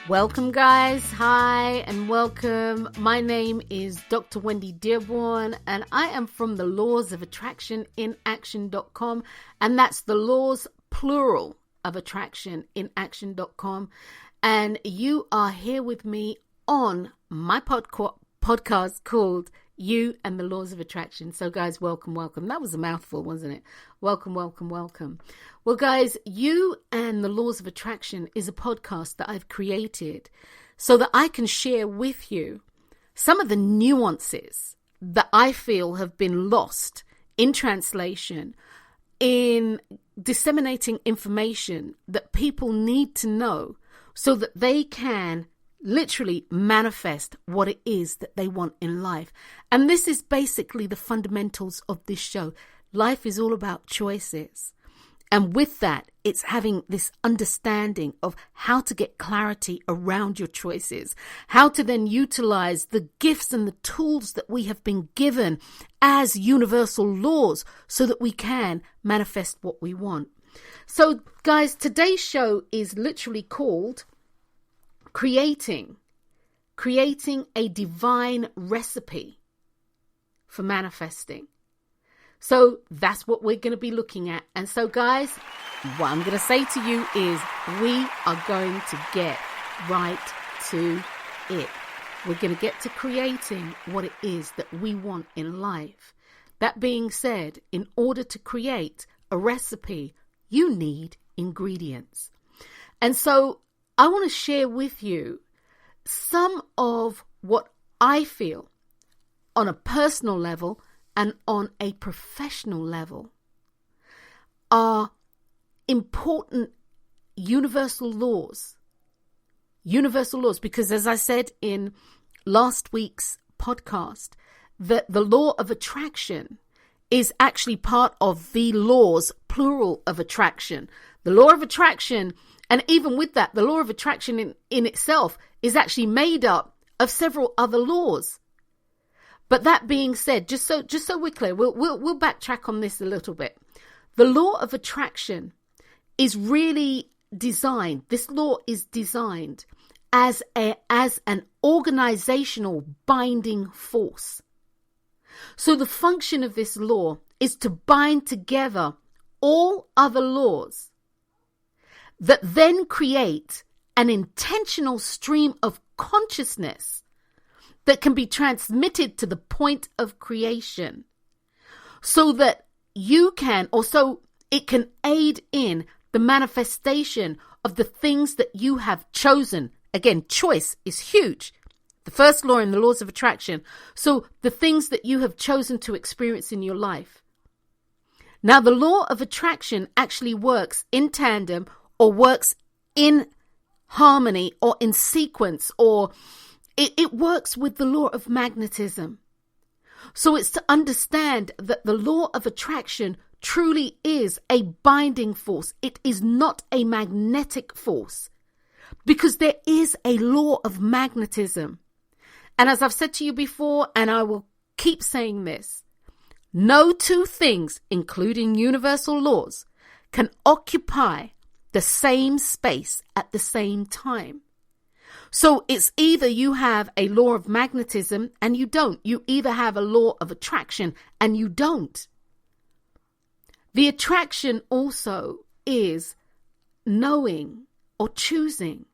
Welcome, guys. Hi and welcome. My name is Dr. Wendy Dearborne, and I am from the Laws of Attraction in Action.com, and that's the laws plural of attraction in Action.com. And you are here with me on my podcast called You and the Laws of Attraction. So, guys, welcome. That was a mouthful, wasn't it? Welcome. Well, guys, You and the Laws of Attraction is a podcast that I've created so that I can share with you some of the nuances that I feel have been lost in translation, in disseminating information that people need to know so that they can literally manifest what it is that they want in life. And this is basically the fundamentals of this show. Life is all about choices. And with that, it's having this understanding of how to get clarity around your choices, how to then utilize the gifts and the tools that we have been given as universal laws so that we can manifest what we want. So, guys, today's show is literally called Creating a Divine Recipe for Manifesting. So that's what we're going to be looking at. And so, guys, what I'm going to say to you is we are going to get right to it. We're going to get to creating what it is that we want in life. That being said, in order to create a recipe, you need ingredients. And so I want to share with you some of what I feel on a personal level and on a professional level are important universal laws, because as I said in last week's podcast, that the law of attraction is actually part of the laws, plural, of attraction. The law of attraction, and even with that, the law of attraction in itself is actually made up of several other laws. But that being said, just so we're clear, we'll backtrack on this a little bit. The law of attraction is really designed. This law is designed as an organizational binding force. So the function of this law is to bind together all other laws that then create an intentional stream of consciousness that can be transmitted to the point of creation so that you can, or so it can aid in the manifestation of the things that you have chosen. Again, choice is huge. The first law in the laws of attraction. So the things that you have chosen to experience in your life. Now, the law of attraction actually works in tandem or works in harmony or in sequence, or it works with the law of magnetism. So it's to understand that the law of attraction truly is a binding force. It is not a magnetic force, because there is a law of magnetism. And as I've said to you before, and I will keep saying this, no two things, including universal laws, can occupy the same space at the same time. So it's either you have a law of magnetism and you don't. You either have a law of attraction and you don't. The attraction also is knowing or choosing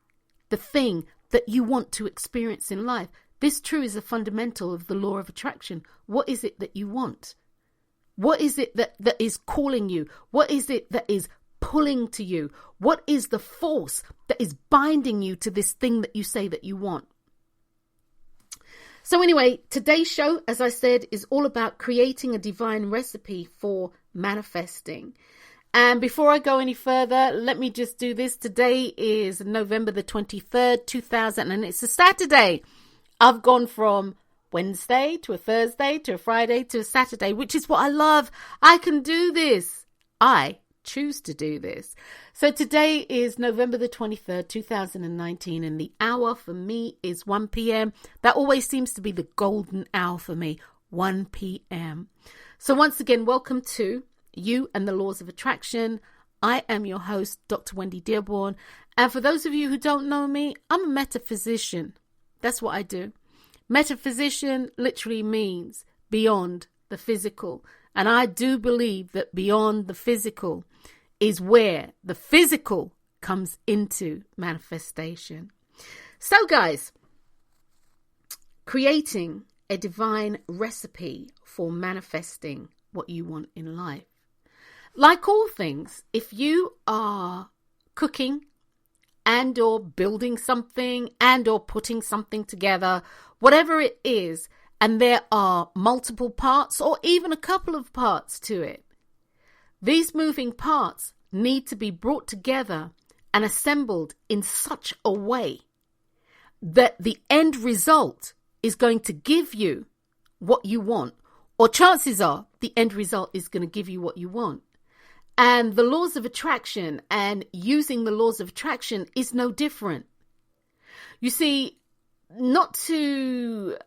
the thing that you want to experience in life. This true is a fundamental of the law of attraction. What is it that you want? What is it that is calling you? What is it that is pulling to you? What is the force that is binding you to this thing that you say that you want? So anyway, today's show, as I said, is all about creating a divine recipe for manifesting. And before I go any further, let me just do this. Today is November the 23rd, 2000, and it's a Saturday. I've gone from Wednesday to a Thursday to a Friday to a Saturday, which is what I love. I can do this. I choose to do this. So today is November the 23rd, 2019, and the hour for me is 1 p.m. That always seems to be the golden hour for me, 1 p.m. So once again, welcome to You and the Laws of Attraction. I am your host, Dr. Wendy Dearborne. And for those of you who don't know me, I'm a metaphysician. That's what I do. Metaphysician literally means beyond the physical. And I do believe that beyond the physical is where the physical comes into manifestation. So guys, creating a divine recipe for manifesting what you want in life. Like all things, if you are cooking and or building something and or putting something together, whatever it is, and there are multiple parts or even a couple of parts to it, these moving parts need to be brought together and assembled in such a way that the end result is going to give you what you want, or chances are the end result is going to give you what you want. And the laws of attraction and using the laws of attraction is no different. You see, not to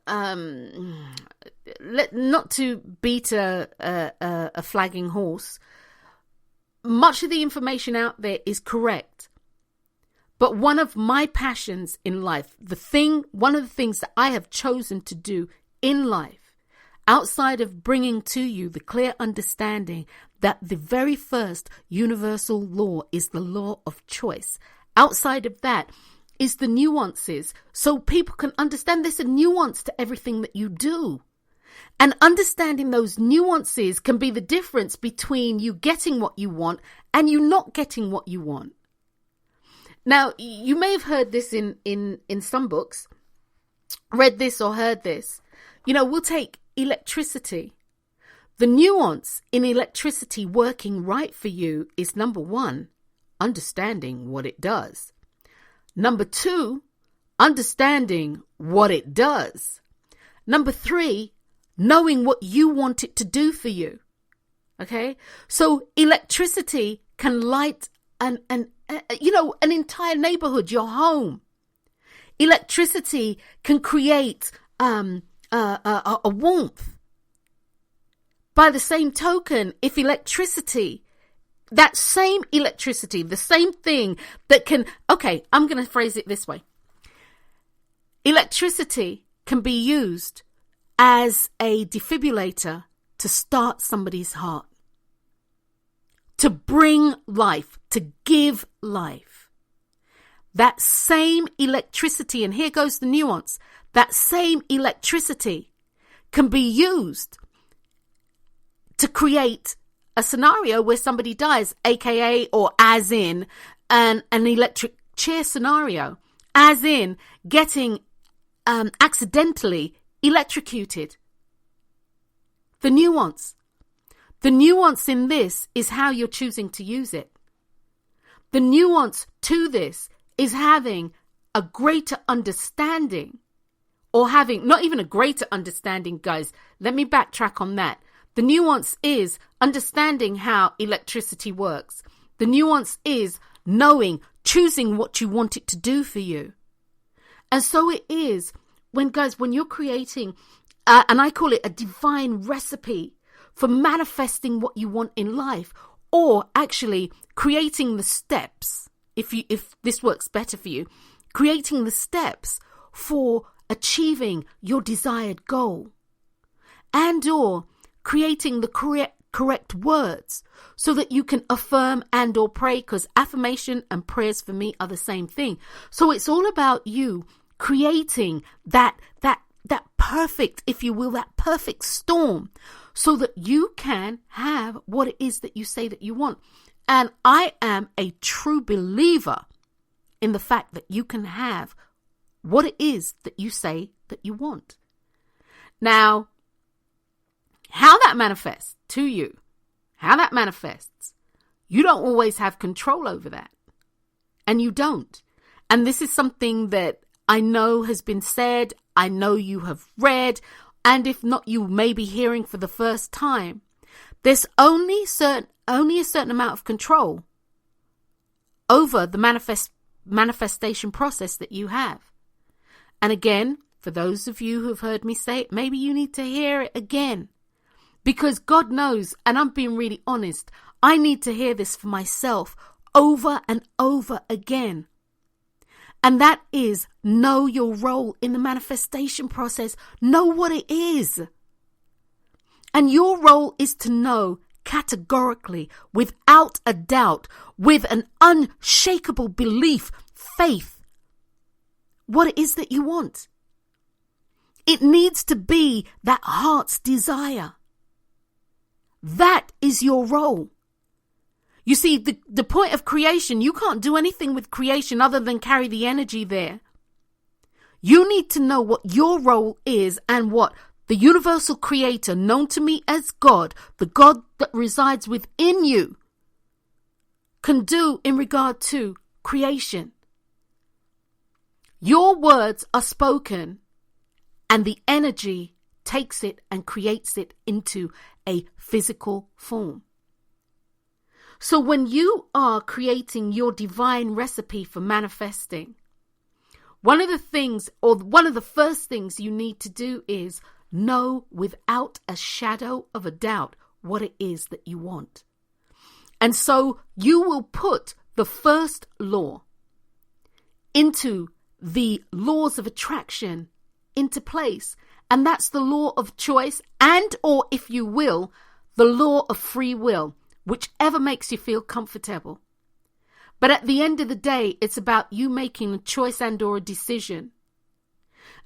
beat a flagging horse, much of the information out there is correct. But one of my passions in life, one of the things that I have chosen to do in life, outside of bringing to you the clear understanding that the very first universal law is the law of choice, outside of that is the nuances, so people can understand there's a nuance to everything that you do. And understanding those nuances can be the difference between you getting what you want and you not getting what you want. Now, you may have heard this in some books, read this or heard this. We'll take electricity. The nuance in electricity working right for you is, number one, understanding what it does. Number two, understanding what it does. Number three, knowing what you want it to do for you. Okay? So electricity can light an entire neighborhood, your home. Electricity can create a warmth. By the same token, if that same electricity, the same thing that can, I'm going to phrase it this way. Electricity can be used as a defibrillator to start somebody's heart, to bring life, to give life. That same electricity, and here goes the nuance, that same electricity can be used to create a scenario where somebody dies, aka or as in an electric chair scenario, as in getting accidentally electrocuted. The nuance in this is how you're choosing to use it. The nuance to this is having a greater understanding, or having not even a greater understanding, guys. Let me backtrack on that. The nuance is understanding how electricity works. The nuance is choosing what you want it to do for you. And so it is when you're creating, and I call it a divine recipe for manifesting what you want in life, or actually creating the steps, if this works better for you, creating the steps for achieving your desired goal, and or creating the correct words so that you can affirm and or pray, because affirmation and prayers for me are the same thing. So it's all about you creating that perfect, if you will, that perfect storm so that you can have what it is that you say that you want. And I am a true believer in the fact that you can have what it is that you say that you want. Now, how that manifests to you, you don't always have control over that. And you don't. And this is something that I know has been said, I know you have read, and if not, you may be hearing for the first time. There's only a certain amount of control over the manifestation process that you have. And again, for those of you who've heard me say it, maybe you need to hear it again. Because God knows, and I'm being really honest, I need to hear this for myself over and over again. And that is, know your role in the manifestation process. Know what it is. And your role is to know categorically, without a doubt, with an unshakable belief, faith, what it is that you want. It needs to be that heart's desire. That is your role. You see, the point of creation, you can't do anything with creation other than carry the energy there. You need to know what your role is and what the universal creator, known to me as God, the God that resides within you, can do in regard to creation. Your words are spoken, and the energy takes it and creates it into a physical form. So when you are creating your divine recipe for manifesting, one of the first things you need to do is know without a shadow of a doubt what it is that you want. And so you will put the first law into the laws of attraction into place. And that's the law of choice and, or if you will, the law of free will, whichever makes you feel comfortable. But at the end of the day, it's about you making a choice and or a decision.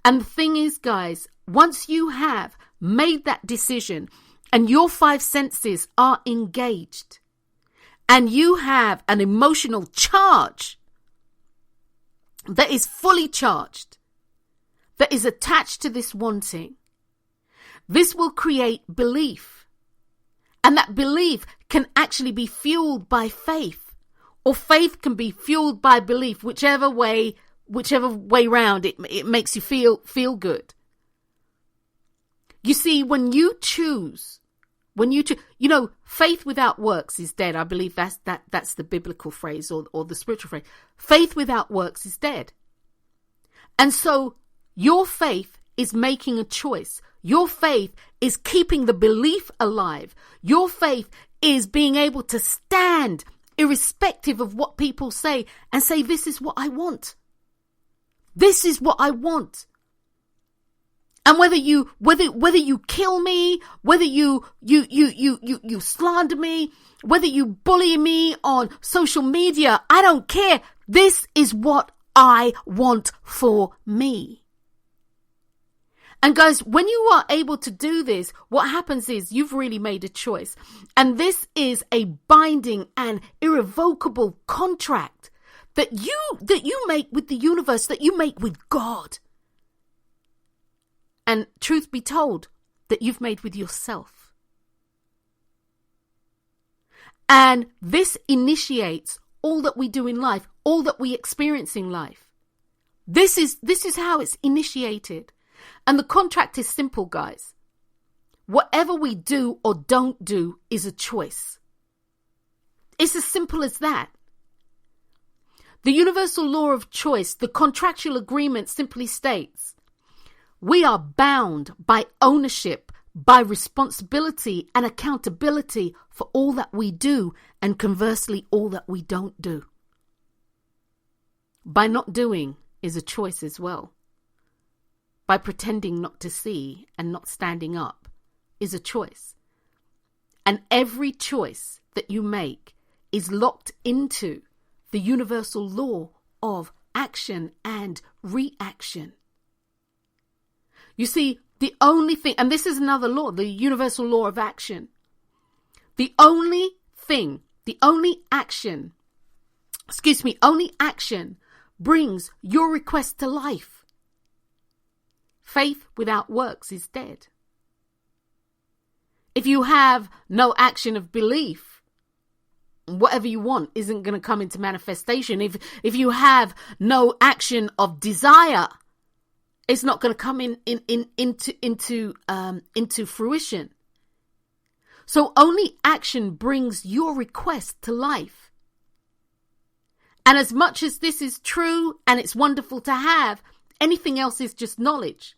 And the thing is, guys, once you have made that decision and your 5 senses are engaged and you have an emotional charge that is fully charged, that is attached to this wanting, this will create belief. And that belief can actually be fueled by faith, or faith can be fueled by belief, whichever way round it makes you feel good. You see, when you choose, faith without works is dead. I believe that's the biblical phrase or the spiritual phrase. Faith without works is dead. And so your faith is making a choice. Your faith is keeping the belief alive. Your faith is being able to stand irrespective of what people say and say, this is what I want. This is what I want. And whether you kill me, whether you slander me, whether you bully me on social media, I don't care. This is what I want for me. And guys, when you are able to do this, what happens is you've really made a choice. And this is a binding and irrevocable contract that you make with the universe, that you make with God. And truth be told, that you've made with yourself. And this initiates all that we do in life, all that we experience in life. This is how it's initiated. And the contract is simple, guys. Whatever we do or don't do is a choice. It's as simple as that. The universal law of choice, the contractual agreement simply states, we are bound by ownership, by responsibility and accountability for all that we do, and conversely, all that we don't do. By not doing is a choice as well. By pretending not to see and not standing up is a choice. And every choice that you make is locked into the universal law of action and reaction. You see, the only thing, and this is another law, the universal law of action. Only action brings your request to life. Faith without works is dead. If you have no action of belief, whatever you want isn't going to come into manifestation. If you have no action of desire, it's not going to come into fruition. So only action brings your request to life. And as much as this is true and it's wonderful to have, anything else is just knowledge.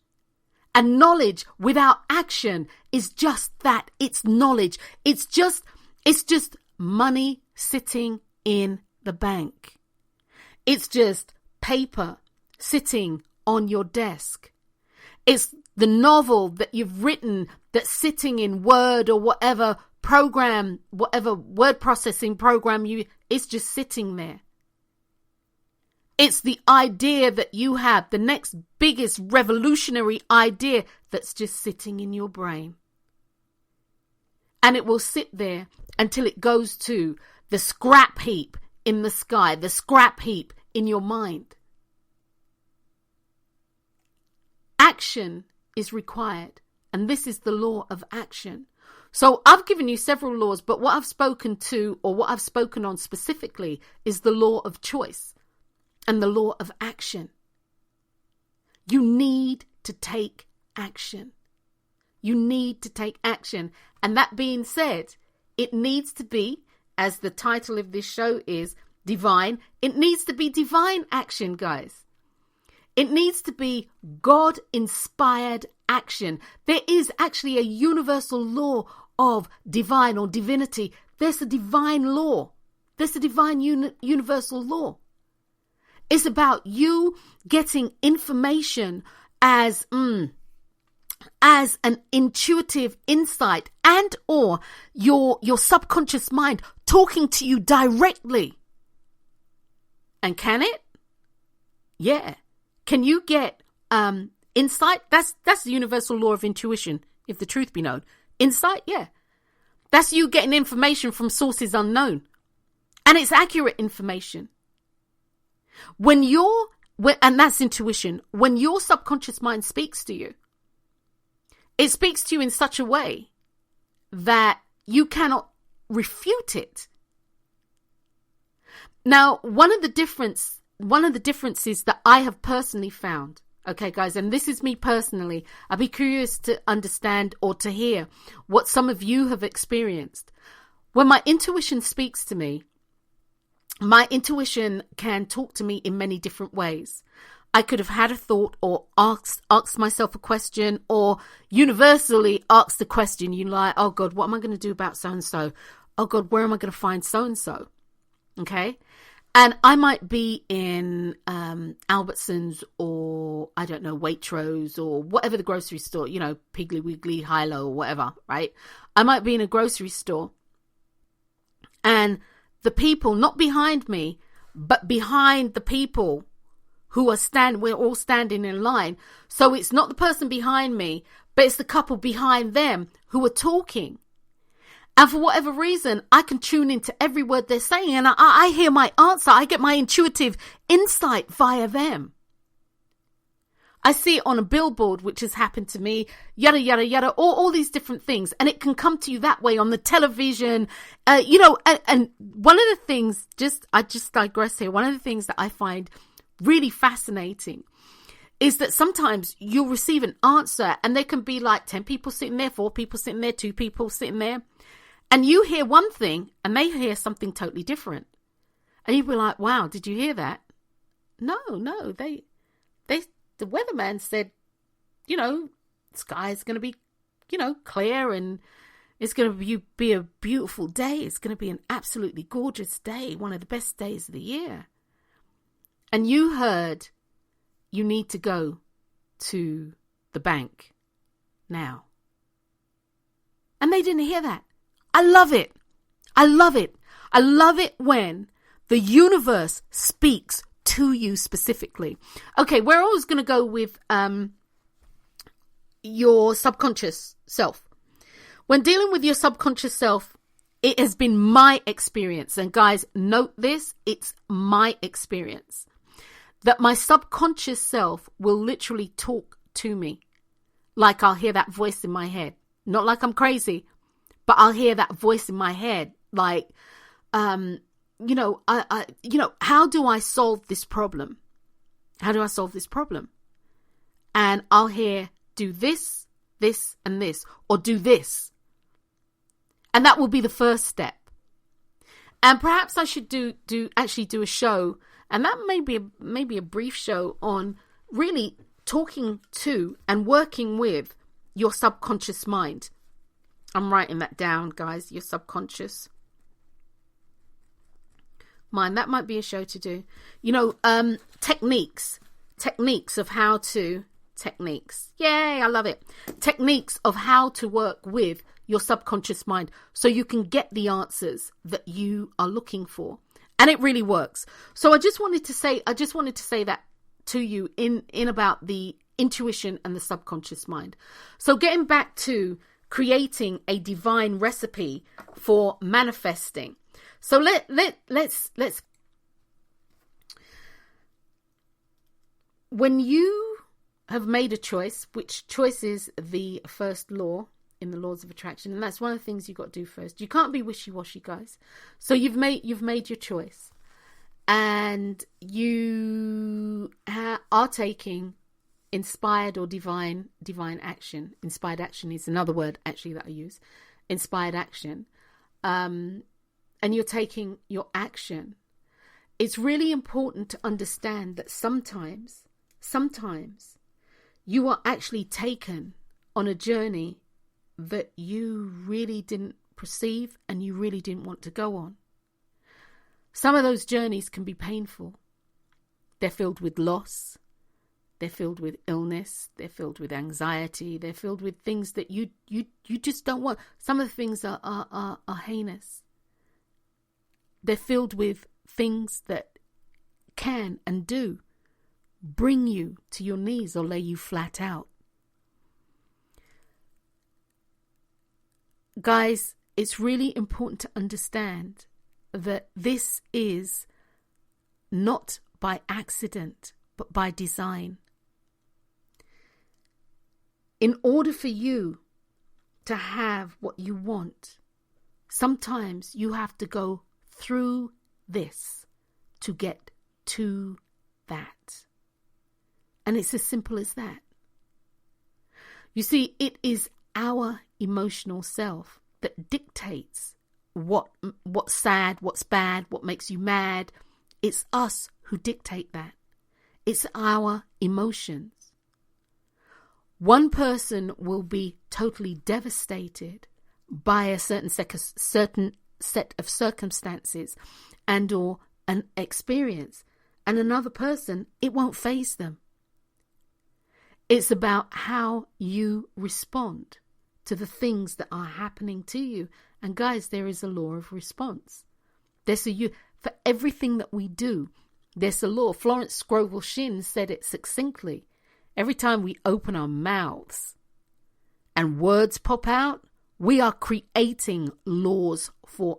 And knowledge without action is just that. It's knowledge. It's just money sitting in the bank. It's just paper sitting on your desk. It's the novel that you've written that's sitting in Word or whatever program, whatever word processing program it's just sitting there. It's the idea that you have, the next biggest revolutionary idea that's just sitting in your brain. And it will sit there until it goes to the scrap heap in the sky, the scrap heap in your mind. Action is required, and this is the law of action. So I've given you several laws, but what I've spoken to, or what I've spoken on specifically, is the law of choice and the law of action. You need to take action. You need to take action. And that being said, it needs to be, as the title of this show is, divine. It needs to be divine action, guys. It needs to be God-inspired action. There is actually a universal law of divine or divinity. There's a divine law. There's a divine universal law. It's about you getting information as an intuitive insight, and or your subconscious mind talking to you directly. And can it? Yeah. Can you get insight? That's the universal law of intuition, if the truth be known. Insight, yeah. That's you getting information from sources unknown. And it's accurate information. And that's intuition. When your subconscious mind speaks to you, it speaks to you in such a way that you cannot refute it. Now, one of the differences that I have personally found, okay, guys, and this is me personally, I'd be curious to understand or to hear what some of you have experienced. When my intuition speaks to me, my intuition can talk to me in many different ways. I could have had a thought or asked myself a question, or universally asked the question, oh God, what am I going to do about so-and-so? Oh God, where am I going to find so-and-so? Okay. And I might be in Albertsons, or I don't know, Waitrose, or whatever the grocery store, Piggly Wiggly, Hilo, or whatever, right? I might be in a grocery store, and the people, not behind me, but behind the people who are we're all standing in line. So it's not the person behind me, but it's the couple behind them who are talking. And for whatever reason, I can tune into every word they're saying, and I hear my answer. I get my intuitive insight via them. I see it on a billboard, which has happened to me, yada, yada, yada, all these different things. And it can come to you that way on the television, and one of the things, I just digress here. One of the things that I find really fascinating is that sometimes you'll receive an answer, and there can be like 10 people sitting there, 4 people sitting there, 2 people sitting there. And you hear one thing and they hear something totally different. And you'll be like, wow, did you hear that? No, the weatherman said, sky's going to be, clear, and it's going to be a beautiful day. It's going to be an absolutely gorgeous day. One of the best days of the year. And you heard you need to go to the bank now. And they didn't hear that. I love it. I love it. I love it when the universe speaks to you specifically. Okay, we're always going to go with your subconscious self. When dealing with your subconscious self, it has been my experience, and guys, note this, it's my experience, that my subconscious self will literally talk to me. Like I'll hear that voice in my head. Not like I'm crazy, but I'll hear that voice in my head. Like, how do I solve this problem? How do I solve this problem? And I'll hear, do this, this, and this, or do this. And that will be the first step. And perhaps I should do a show, and that may be a brief show on really talking to and working with your subconscious mind. I'm writing that down, guys, your subconscious. mind. That might be a show to do. You know, techniques of how to, Yay, I love it. Techniques of how to work with your subconscious mind so you can get the answers that you are looking for. And it really works. So I just wanted to say that to you in about the intuition and the subconscious mind. So getting back to creating a divine recipe for manifesting. So let's when you have made a choice, which choice is the first law in the laws of attraction, and that's one of the things you've got to do first. You can't be wishy-washy, guys. So you've made your choice, and you are taking inspired or divine action. Inspired action is another word actually that I use. Inspired action, and you're taking your action. It's really important to understand that sometimes you are actually taken on a journey that you really didn't perceive and you really didn't want to go on. Some of those journeys can be painful. They're filled with loss. They're filled with illness. They're filled with anxiety. They're filled with things that you just don't want. Some of the things are heinous. They're filled with things that can and do bring you to your knees or lay you flat out. Guys, it's really important to understand that this is not by accident, but by design. In order for you to have what you want, sometimes you have to go through this to get to that. And it's as simple as that. You see, it is our emotional self that dictates what's sad, what's bad, what makes you mad. It's us who dictate that. It's our emotions. One person will be totally devastated by a certain set of circumstances and or an experience, and another person, it won't faze them. It's about how you respond to the things that are happening to you. And guys, there is a law of response. For everything that we do, there's a law. Florence Scovel Shinn said it succinctly. Every time we open our mouths and words pop out, we are creating laws for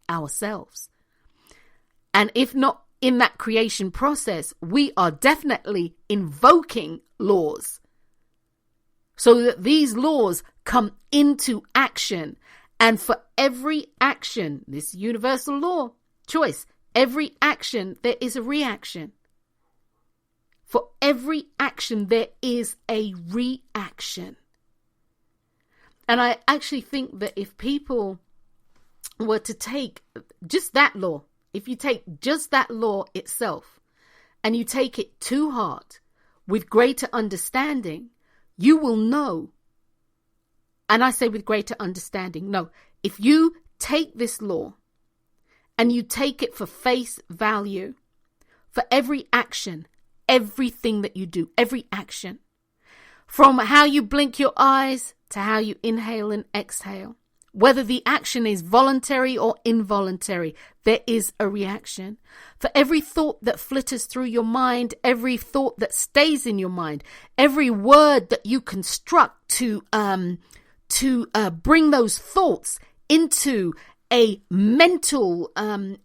ourselves. And if not in that creation process, we are definitely invoking laws so that these laws come into action. And for every action, this universal law, choice, every action, there is a reaction. For every action, there is a reaction. And I actually think that if people were to take just that law, if you take just that law itself and you take it to heart with greater understanding, you will know. And I say with greater understanding, no, if you take this law and you take it for face value, for every action, everything that you do, every action, from how you blink your eyes to how you inhale and exhale, whether the action is voluntary or involuntary, there is a reaction. For every thought that flitters through your mind, every thought that stays in your mind, every word that you construct to bring those thoughts into a mental a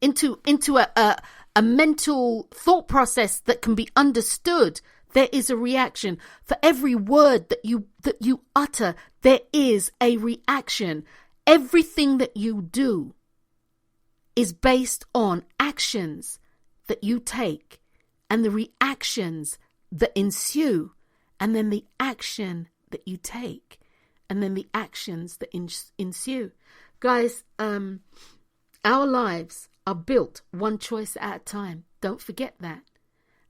mental thought process that can be understood, there is a reaction. For every word that you utter, there is a reaction. Everything that you do is based on actions that you take and the reactions that ensue, and then the action that you take and then the actions that ensue. Guys, our lives are built one choice at a time. Don't forget that.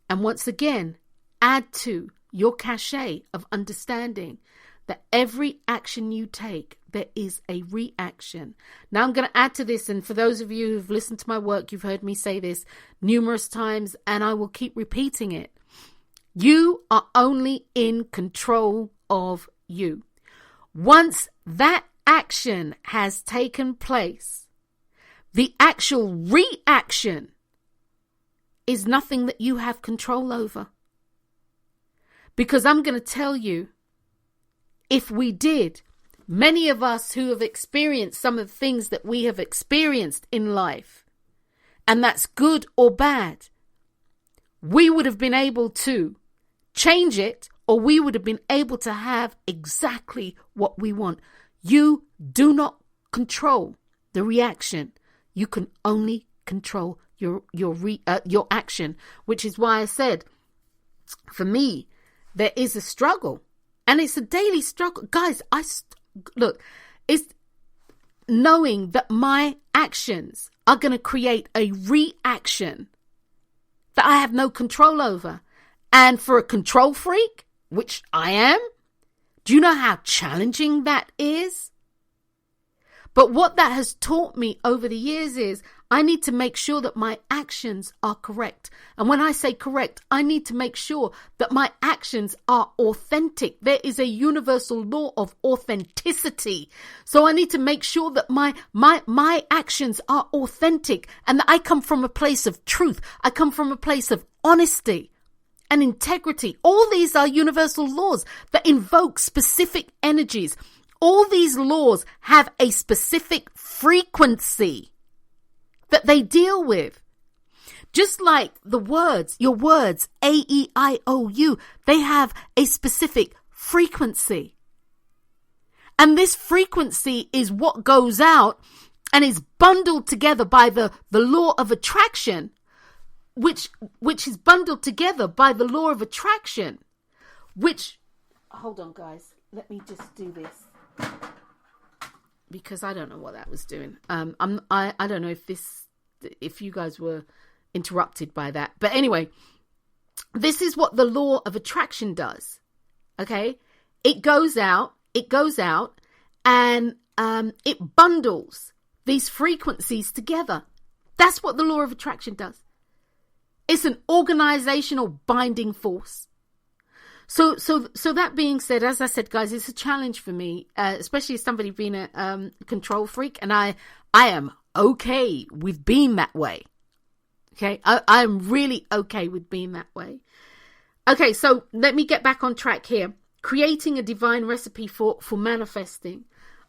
And once again, add to your cachet of understanding that every action you take there is a reaction. Now I'm going to add to this, and for those of you who've listened to my work, you've heard me say this numerous times, and I will keep repeating it. You are only in control of you. Once that action has taken place, the actual reaction is nothing that you have control over. Because I'm going to tell you, if we did, many of us who have experienced some of the things that we have experienced in life, and that's good or bad, we would have been able to change it, or we would have been able to have exactly what we want. You do not control the reaction. You can only control your action, which is why I said, for me, there is a struggle, and it's a daily struggle. Guys, look, it's knowing that my actions are going to create a reaction that I have no control over. And for a control freak, which I am, do you know how challenging that is? But what that has taught me over the years is I need to make sure that my actions are correct. And when I say correct, I need to make sure that my actions are authentic. There is a universal law of authenticity. So I need to make sure that my actions are authentic and that I come from a place of truth. I come from a place of honesty and integrity. All these are universal laws that invoke specific energies. All these laws have a specific frequency that they deal with. Just like the words, your words, A-E-I-O-U, they have a specific frequency. And this frequency is what goes out and is bundled together by the law of attraction, which is bundled together by the law of attraction, which, hold on guys, let me just do this, because I don't know what that was doing. I don't know if you guys were interrupted by that, but anyway, this is what the law of attraction does. Okay, it goes out, and it bundles these frequencies together. That's what the law of attraction does. It's an organizational binding force. So that being said, as I said, guys, it's a challenge for me, especially as somebody being a control freak, and I am okay with being that way. Okay, I'm really okay with being that way. Okay, so let me get back on track here. Creating a divine recipe for manifesting.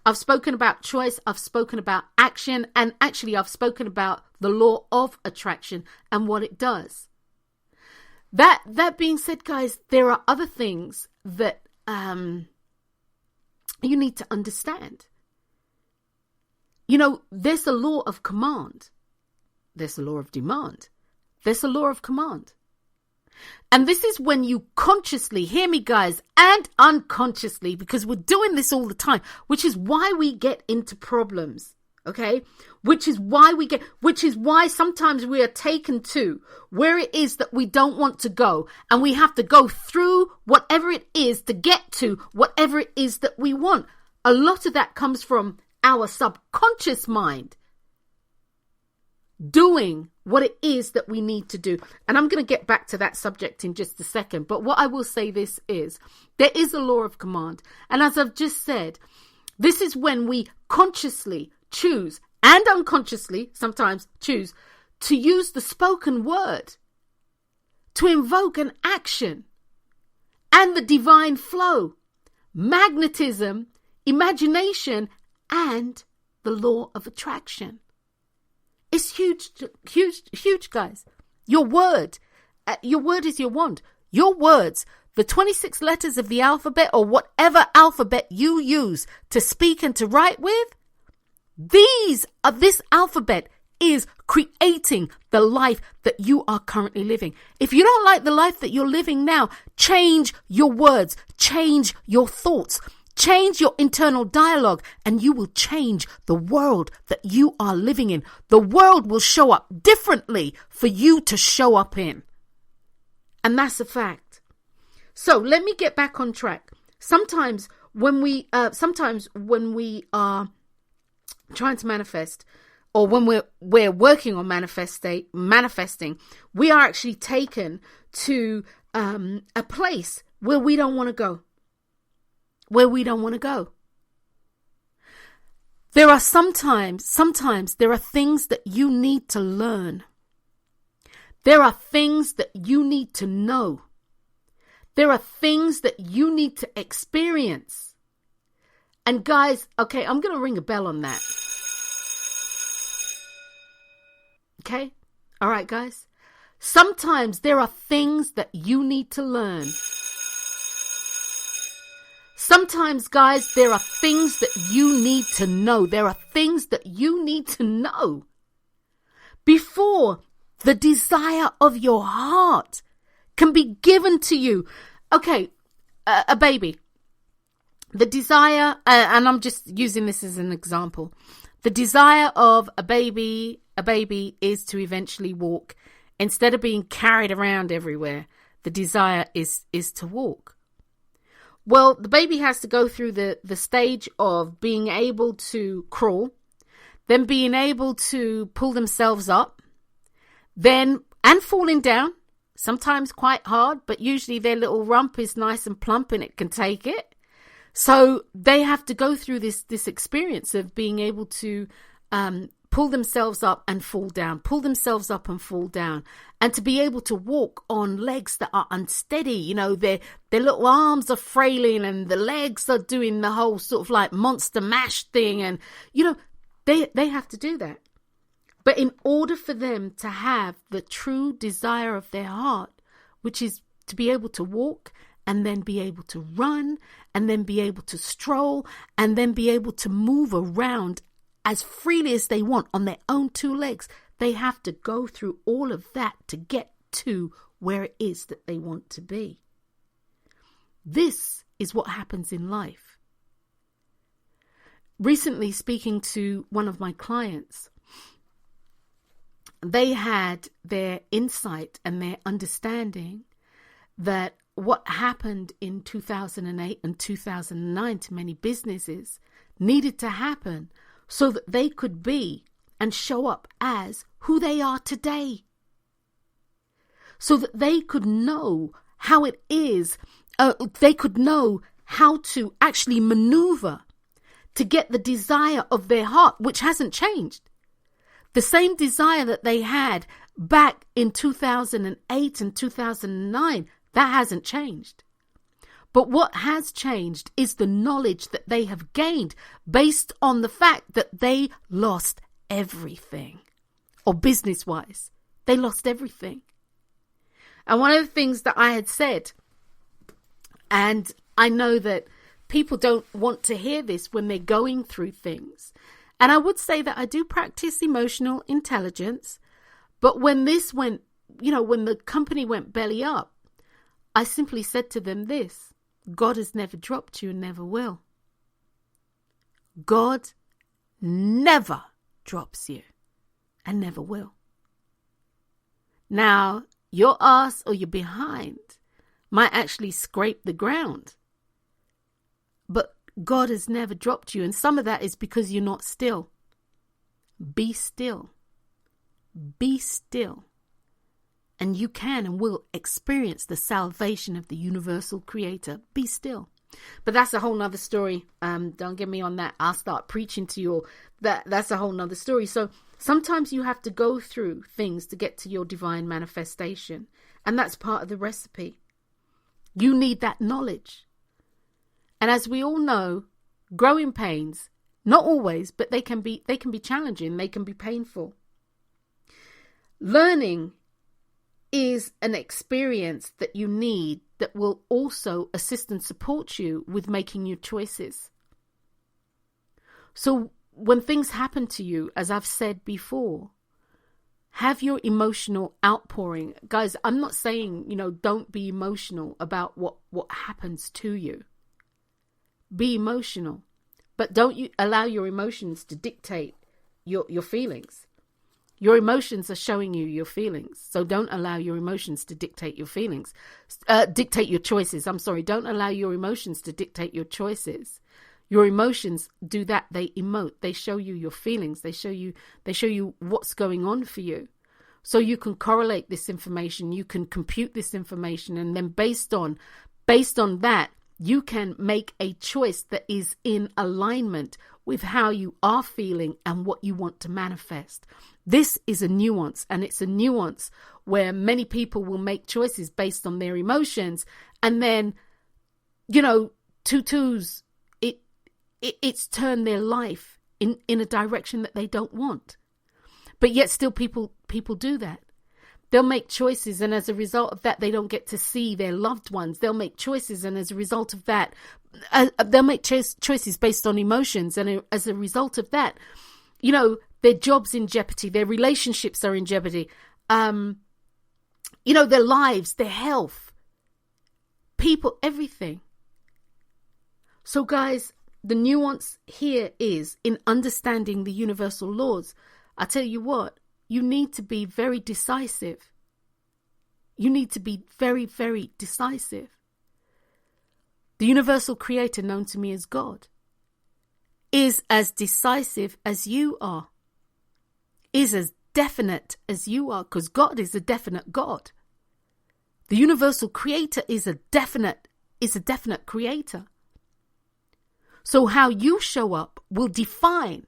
I've spoken about choice, I've spoken about action, and actually I've spoken about the law of attraction and what it does. That being said, guys, there are other things that you need to understand. You know, there's a law of command. There's a law of demand. There's a law of command. And this is when you consciously, hear me guys, and unconsciously, because we're doing this all the time, which is why we get into problems. Okay, which is why sometimes we are taken to where it is that we don't want to go, and we have to go through whatever it is to get to whatever it is that we want. A lot of that comes from our subconscious mind doing what it is that we need to do. And I'm going to get back to that subject in just a second. But what I will say this is, there is a law of command. And as I've just said, this is when we consciously choose, and unconsciously sometimes choose, to use the spoken word to invoke an action and the divine flow, magnetism, imagination, and the law of attraction. It's huge, guys. Your word is your wand. Your words, the 26 letters of the alphabet, or whatever alphabet you use to speak and to write with, this alphabet is creating the life that you are currently living. If you don't like the life that you're living now, change your words, change your thoughts, change your internal dialogue, and you will change the world that you are living in. The world will show up differently for you to show up in. And that's a fact. So let me get back on track. Sometimes when we sometimes when we are trying to manifest, or when we're working on manifesting, we are actually taken to a place where we don't want to go. There are sometimes there are things that you need to learn. There are things that you need to know. There are things that you need to experience. And guys, okay, I'm going to ring a bell on that. Okay? All right, guys. Sometimes there are things that you need to learn. Sometimes, guys, there are things that you need to know. There are things that you need to know before the desire of your heart can be given to you. Okay, a baby. The desire, and I'm just using this as an example. The desire of a baby is to eventually walk. Instead of being carried around everywhere, the desire is to walk. Well, the baby has to go through the stage of being able to crawl, then being able to pull themselves up, and falling down, sometimes quite hard, but usually their little rump is nice and plump and it can take it. So they have to go through this experience of being able to pull themselves up and fall down, pull themselves up and fall down, and to be able to walk on legs that are unsteady. You know, their little arms are frailing and the legs are doing the whole sort of like monster mash thing. And, you know, they have to do that. But in order for them to have the true desire of their heart, which is to be able to walk and then be able to run and then be able to stroll and then be able to move around as freely as they want on their own two legs, they have to go through all of that to get to where it is that they want to be. This is what happens in life. Recently, speaking to one of my clients, they had their insight and their understanding that what happened in 2008 and 2009 to many businesses needed to happen so that they could be and show up as who they are today. So that they could know how it is, they could know how to actually maneuver to get the desire of their heart, which hasn't changed. The same desire that they had back in 2008 and 2009, that hasn't changed. But what has changed is the knowledge that they have gained based on the fact that they lost everything. Or business-wise, they lost everything. And one of the things that I had said, and I know that people don't want to hear this when they're going through things. And I would say that I do practice emotional intelligence. But when this went, when the company went belly up, I simply said to them this: God has never dropped you and never will. God never drops you and never will. Now, your ass or your behind might actually scrape the ground, but God has never dropped you. And some of that is because you're not still. Be still. Be still. And you can and will experience the salvation of the universal creator. Be still. But that's a whole nother story. Don't get me on that. I'll start preaching to you all. That's a whole nother story. So sometimes you have to go through things to get to your divine manifestation. And that's part of the recipe. You need that knowledge. And as we all know, growing pains, not always, but they can be challenging. They can be painful. Learning is an experience that you need that will also assist and support you with making your choices. So when things happen to you, as I've said before, have your emotional outpouring. Guys, I'm not saying, don't be emotional about what happens to you. Be emotional, but don't you allow your emotions to dictate your feelings. Your emotions are showing you your feelings. So don't allow your emotions to dictate your feelings. Dictate your choices. I'm sorry. Don't allow your emotions to dictate your choices. Your emotions do that. They emote. They show you your feelings. They show you what's going on for you. So you can correlate this information. You can compute this information. And then based on that, you can make a choice that is in alignment with how you are feeling and what you want to manifest. This is a nuance, and it's a nuance where many people will make choices based on their emotions. And then, it's turned their life in a direction that they don't want. But yet still people do that. They'll make choices, and as a result of that, they don't get to see their loved ones. They'll make choices, and as a result of that, they'll make choices based on emotions. And as a result of that, their job's in jeopardy, their relationships are in jeopardy, their lives, their health, people, everything. So guys, the nuance here is in understanding the universal laws. I tell you what, you need to be very decisive. You need to be very, very decisive. The universal creator, known to me as God, is as decisive as you are, is as definite as you are, because God is a definite God. The universal creator is a definite creator. So how you show up will define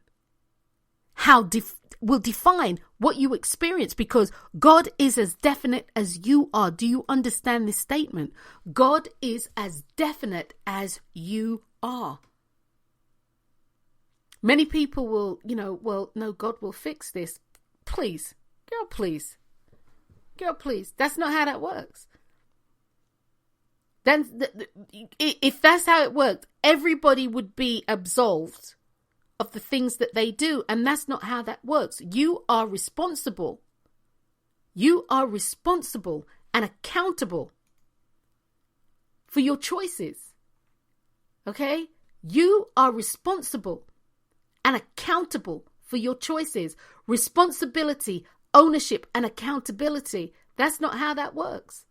what you experience, because God is as definite as you are. Do you understand this statement? God is as definite as you are. Many people will, well, no, God will fix this. Please, girl, please. That's not how that works. Then, if that's how it worked, everybody would be absolved of the things that they do. And that's not how that works. You are responsible. You are responsible and accountable for your choices. Okay? You are responsible and accountable for your choices. Responsibility, ownership, and accountability. That's not how that works.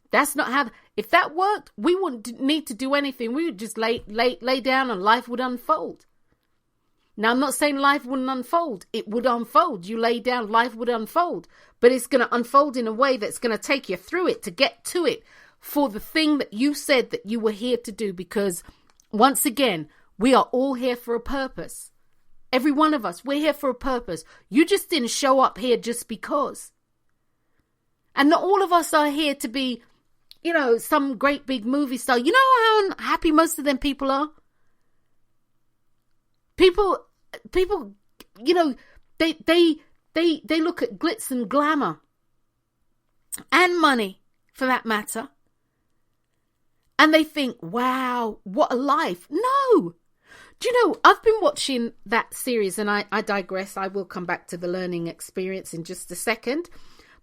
That's not how. If that worked, we wouldn't need to do anything. We would just lay down and life would unfold. Now, I'm not saying life wouldn't unfold. It would unfold. You lay down, life would unfold. But it's going to unfold in a way that's going to take you through it to get to it for the thing that you said that you were here to do. Because once again, we are all here for a purpose. Every one of us, we're here for a purpose. You just didn't show up here just because. And not all of us are here to be, some great big movie star. You know how happy most of them people are? People, they look at glitz and glamour and money, for that matter, and they think, wow, what a life. No. Do you know, I've been watching that series, and I digress. I will come back to the learning experience in just a second.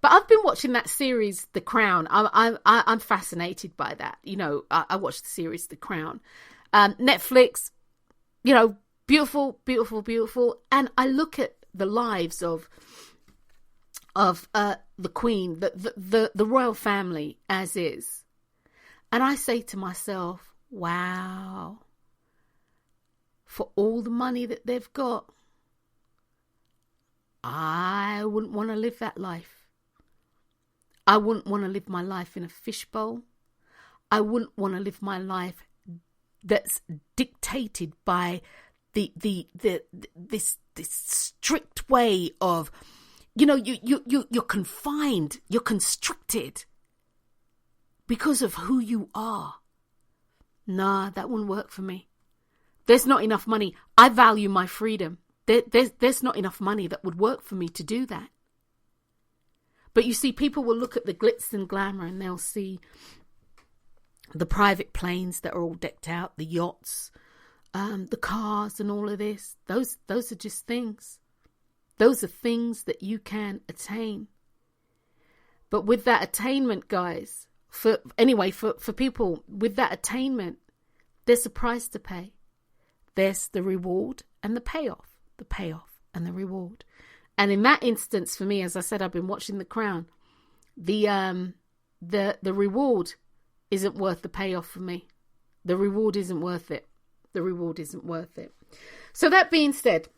But I've been watching that series, The Crown. I'm fascinated by that. I watched the series, The Crown. Netflix, beautiful, beautiful, beautiful. And I look at the lives of the Queen, the royal family as is. And I say to myself, wow, for all the money that they've got, I wouldn't want to live that life. I wouldn't want to live my life in a fishbowl. I wouldn't want to live my life that's dictated by this strict way of, you're confined, you're constricted because of who you are. Nah, that wouldn't work for me. There's not enough money. I value my freedom. There's not enough money that would work for me to do that. But you see, people will look at the glitz and glamour and they'll see the private planes that are all decked out, the yachts, the cars and all of this. Those are just things. Those are things that you can attain. But with that attainment, guys, for people, with that attainment, there's a price to pay. There's the reward and the payoff and the reward. And in that instance, for me, as I said, I've been watching The Crown. The reward isn't worth the payoff for me. The reward isn't worth it. The reward isn't worth it. So that being said,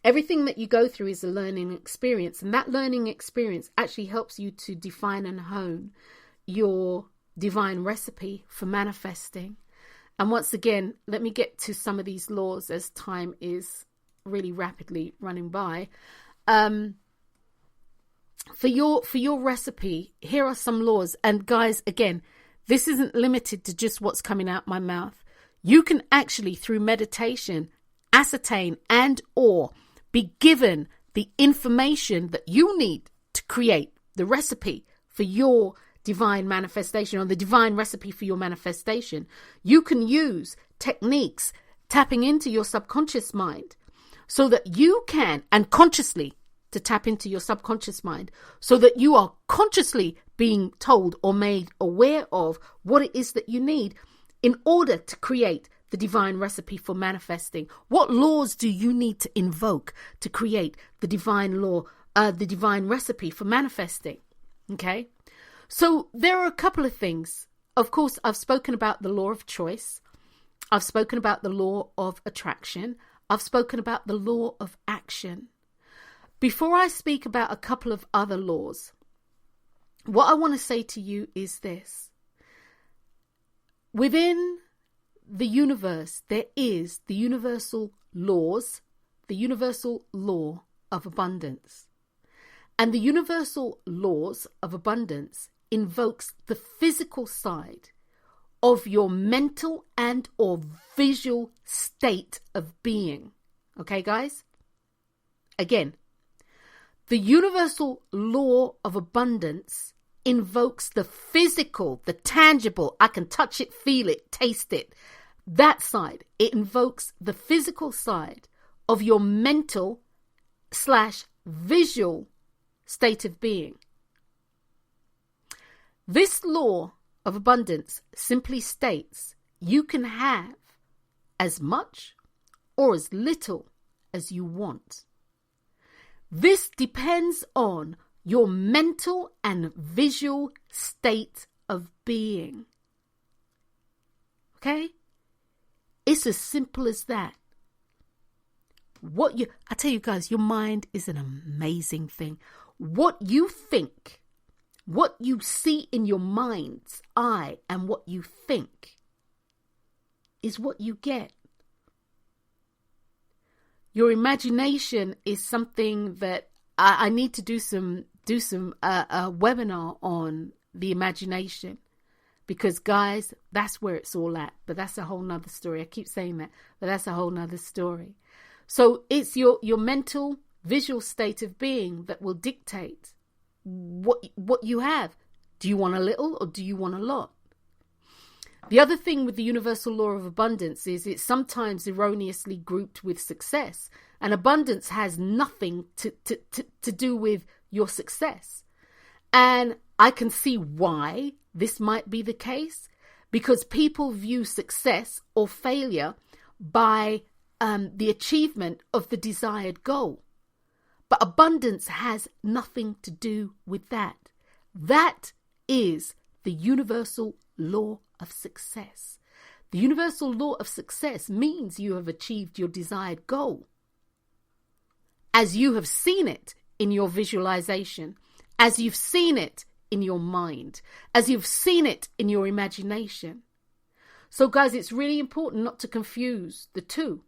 everything that you go through is a learning experience. And that learning experience actually helps you to define and hone your divine recipe for manifesting. And once again, let me get to some of these laws as time is really rapidly running by. For your recipe, here are some laws. And guys, again, this isn't limited to just what's coming out my mouth. You can actually, through meditation, ascertain and or be given the information that you need to create the recipe for your divine manifestation, or the divine recipe for your manifestation. You can use techniques tapping into your subconscious mind so that you can, and consciously to tap into your subconscious mind, so that you are consciously being told or made aware of what it is that you need in order to create the divine recipe for manifesting. What laws do you need to invoke to create the divine law, the divine recipe for manifesting? Okay. So there are a couple of things. Of course, I've spoken about the law of choice. I've spoken about the law of attraction. I've spoken about the law of action. Before I speak about a couple of other laws, what I want to say to you is this. Within the universe, there is the universal laws, the universal law of abundance. And the universal laws of abundance invokes the physical side of your mental and or visual state of being. Okay, guys? Again, the universal law of abundance invokes the physical, the tangible, I can touch it, feel it, taste it, that side. It invokes the physical side of your mental / visual state of being. This law of abundance simply states you can have as much or as little as you want. This depends on your mental and visual state of being. Okay? It's as simple as that. I tell you guys, your mind is an amazing thing. What you think, what you see in your mind's eye, and what you think is what you get. Your imagination is something that I need to do some webinar on the imagination, because guys, that's where it's all at. But that's a whole nother story. I keep saying that, but that's a whole nother story. So it's your mental visual state of being that will dictate what you have. Do you want a little or do you want a lot? The other thing with the universal law of abundance is it's sometimes erroneously grouped with success, and abundance has nothing to do with your success. And I can see why this might be the case, because people view success or failure by the achievement of the desired goal. But abundance has nothing to do with that. That is the universal law of success. The universal law of success means you have achieved your desired goal, as you have seen it in your visualization, as you've seen it in your mind, as you've seen it in your imagination. So guys, it's really important not to confuse the two.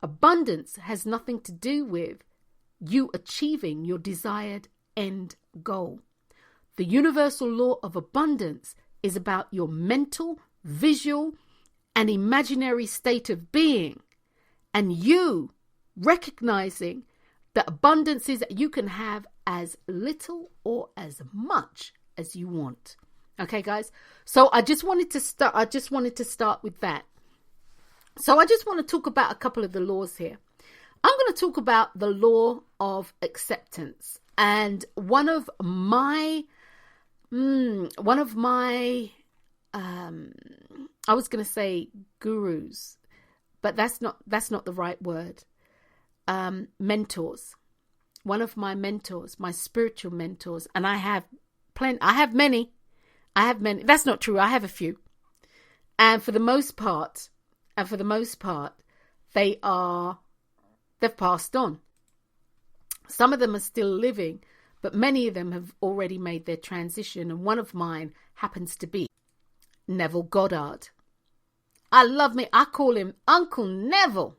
Abundance has nothing to do with you achieving your desired end goal. The universal law of abundance is about your mental, visual, and imaginary state of being, and you recognizing that abundance is that you can have as little or as much as you want. Okay, guys? So I just wanted to start with that. So I just want to talk about a couple of the laws here. I'm going to talk about the law of acceptance. And one of my I was going to say gurus, but that's not the right word. Mentors. one of my mentors, my spiritual mentors, and I have many. That's not true. I have a few. And for the most part, they've passed on. Some of them are still living, but many of them have already made their transition. And one of mine happens to be Neville Goddard. I call him Uncle Neville.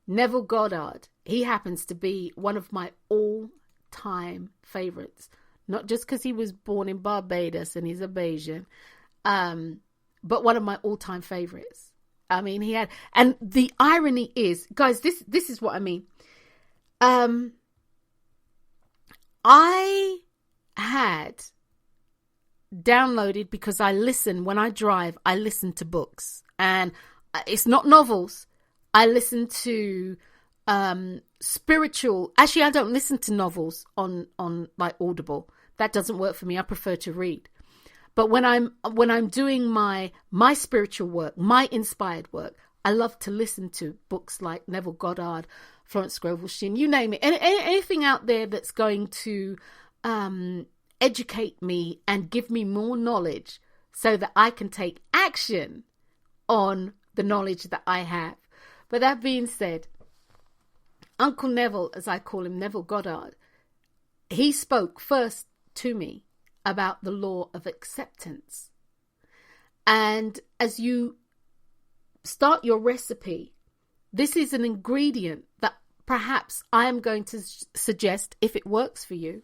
Neville Goddard. He happens to be one of my all-time favorites. Not just because he was born in Barbados and he's a Bayesian, but one of my all-time favorites. I mean, and the irony is, guys, this is what I mean. I had downloaded, because when I drive, I listen to books, and it's not novels. I listen to spiritual. Actually, I don't listen to novels on like Audible. That doesn't work for me. I prefer to read. But when I'm doing my spiritual work, my inspired work, I love to listen to books like Neville Goddard, Florence Scovel Shinn, you name it. Anything out there that's going to educate me and give me more knowledge so that I can take action on the knowledge that I have. But that being said, Uncle Neville, as I call him, Neville Goddard, he spoke first to me about the law of acceptance. And as you start your recipe, this is an ingredient that perhaps I am going to suggest, if it works for you,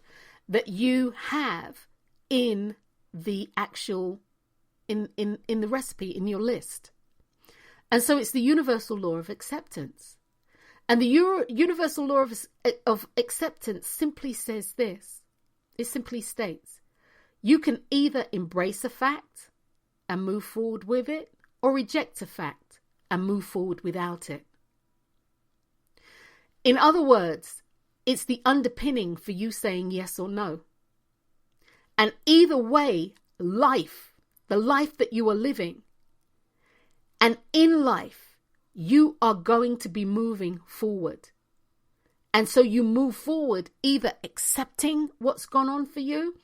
that you have in the actual, in the recipe, in your list. And so it's the universal law of acceptance. And the universal law of acceptance simply says this. It simply states, you can either embrace a fact and move forward with it, or reject a fact and move forward without it. In other words, it's the underpinning for you saying yes or no. And either way, the life that you are living, and in life, you are going to be moving forward. And so you move forward either accepting what's gone on for you,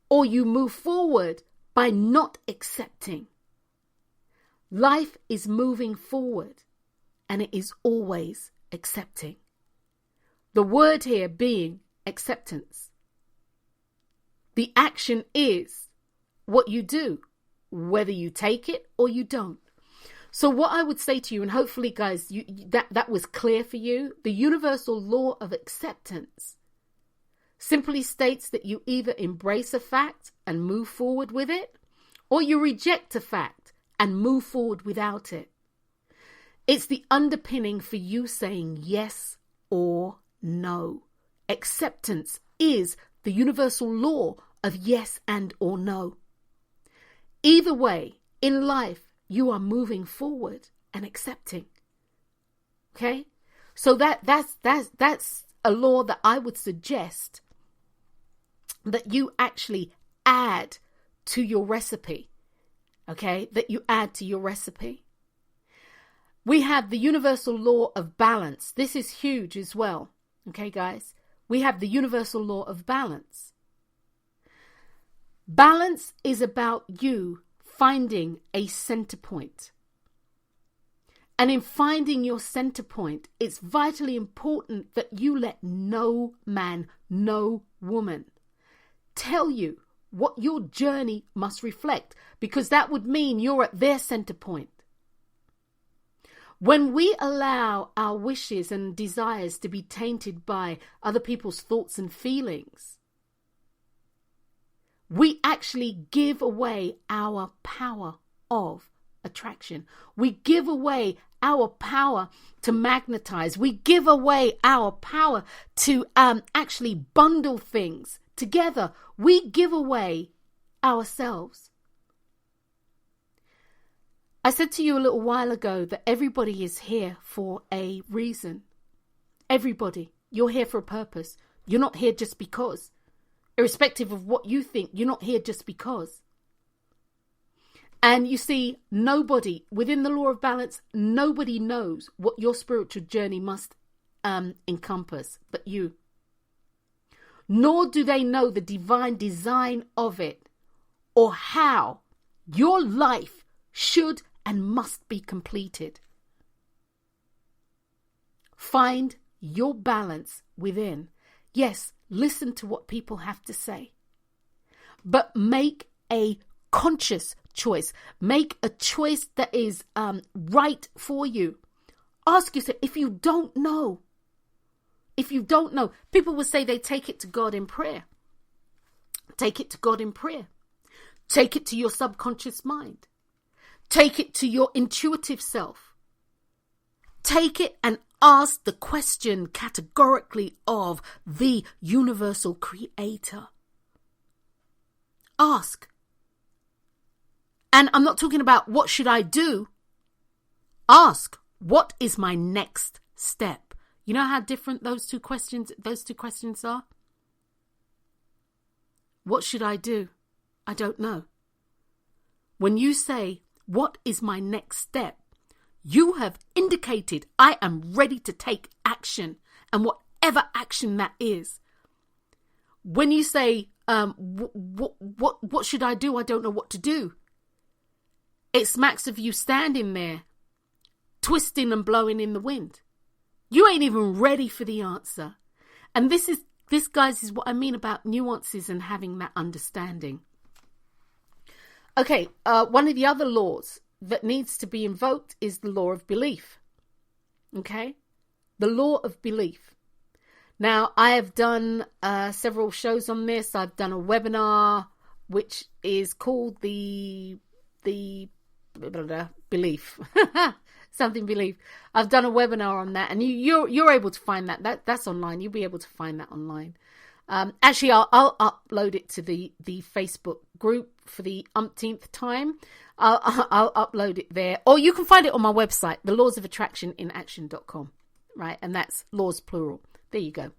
or you move forward by not accepting. Life is moving forward, and it is always accepting. The word here being acceptance. The action is what you do, whether you take it or you don't. So what I would say to you, and hopefully, guys, that was clear for you, the universal law of acceptance simply states that you either embrace a fact and move forward with it, or you reject a fact and move forward without it. It's the underpinning for you saying yes or no. Acceptance is the universal law of yes and or no. Either way, in life, you are moving forward and accepting. Okay? So that's a law that I would suggest that you actually add to your recipe. Okay? That you add to your recipe. We have the universal law of balance. This is huge as well. Okay, guys? We have the universal law of balance. Balance is about you finding a center point. And in finding your center point, it's vitally important that you let no man, no woman tell you what your journey must reflect, because that would mean you're at their center point. When we allow our wishes and desires to be tainted by other people's thoughts and feelings, we actually give away our power of attraction. We give away our power to magnetize. We give away our power to actually bundle things together. We give away ourselves. I said to you a little while ago that everybody is here for a reason. Everybody. You're here for a purpose. You're not here just because. Irrespective of what you think, you're not here just because. And you see, nobody, within the law of balance, nobody knows what your spiritual journey must encompass but you. nor do they know the divine design of it or how your life should and must be completed. Find your balance within. Yes, listen to what people have to say, but make a conscious choice. Make a choice that is right for you. Ask yourself, if you don't know, people will say they take it to God in prayer. Take it to God in prayer. Take it to your subconscious mind. Take it to your intuitive self. Take it and ask the question categorically of the universal creator. Ask. And I'm not talking about what should I do. Ask, what is my next step? You know how different those two questions are? What should I do? I don't know. When you say, what is my next step? You have indicated, I am ready to take action, and whatever action that is. When you say, what should I do? I don't know what to do. It smacks of you standing there, twisting and blowing in the wind. You ain't even ready for the answer. And this, guys, is what I mean about nuances and having that understanding. Okay, one of the other laws that needs to be invoked is the law of belief. Okay, the law of belief. Now, I have done several shows on this. I've done a webinar which is called the belief. Something belief. I've done a webinar on that, and you're able to find that's online. You'll be able to find that online. Actually, I'll upload it to the Facebook group for the umpteenth time. I'll upload it there, or you can find it on my website, thelawsofattractioninaction.com, right? And that's laws plural. There you go.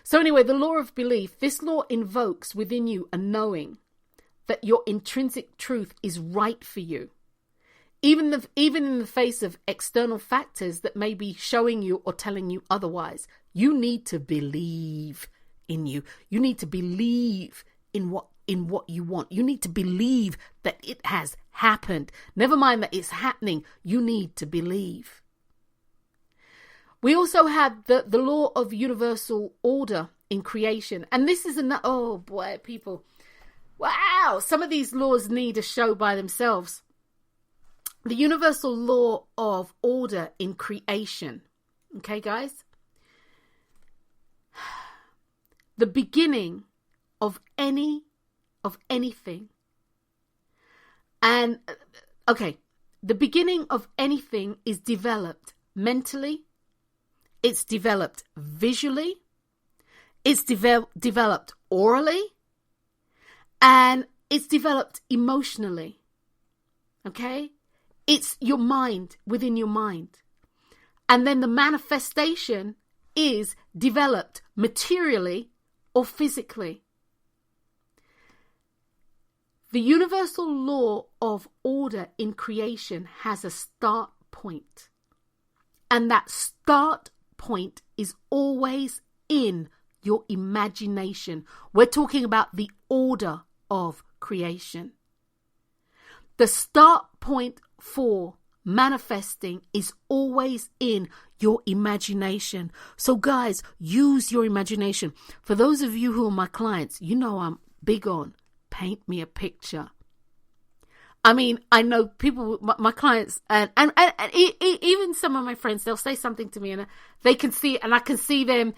So anyway, the law of belief. This law invokes within you a knowing that your intrinsic truth is right for you. Even in the face of external factors that may be showing you or telling you otherwise, you need to believe in you. You need to believe in what you want. You need to believe that it has happened. Never mind that it's happening. You need to believe. We also have the law of universal order in creation. And this is another, oh boy, people. Wow, some of these laws need a show by themselves. The universal law of order in creation. Okay, guys? The beginning of anything. And, okay, the beginning of anything is developed mentally. It's developed visually. It's developed orally. And it's developed emotionally. Okay? It's your mind within your mind. And then the manifestation is developed materially or physically. The universal law of order in creation has a start point. And that start point is always in your imagination. We're talking about the order of creation. The start point for manifesting is always in your imagination. So guys, use your imagination. For those of you who are my clients, you know I'm big on paint me a picture. I mean, I know people, my clients, and even some of my friends, they'll say something to me and they can see, and I can see them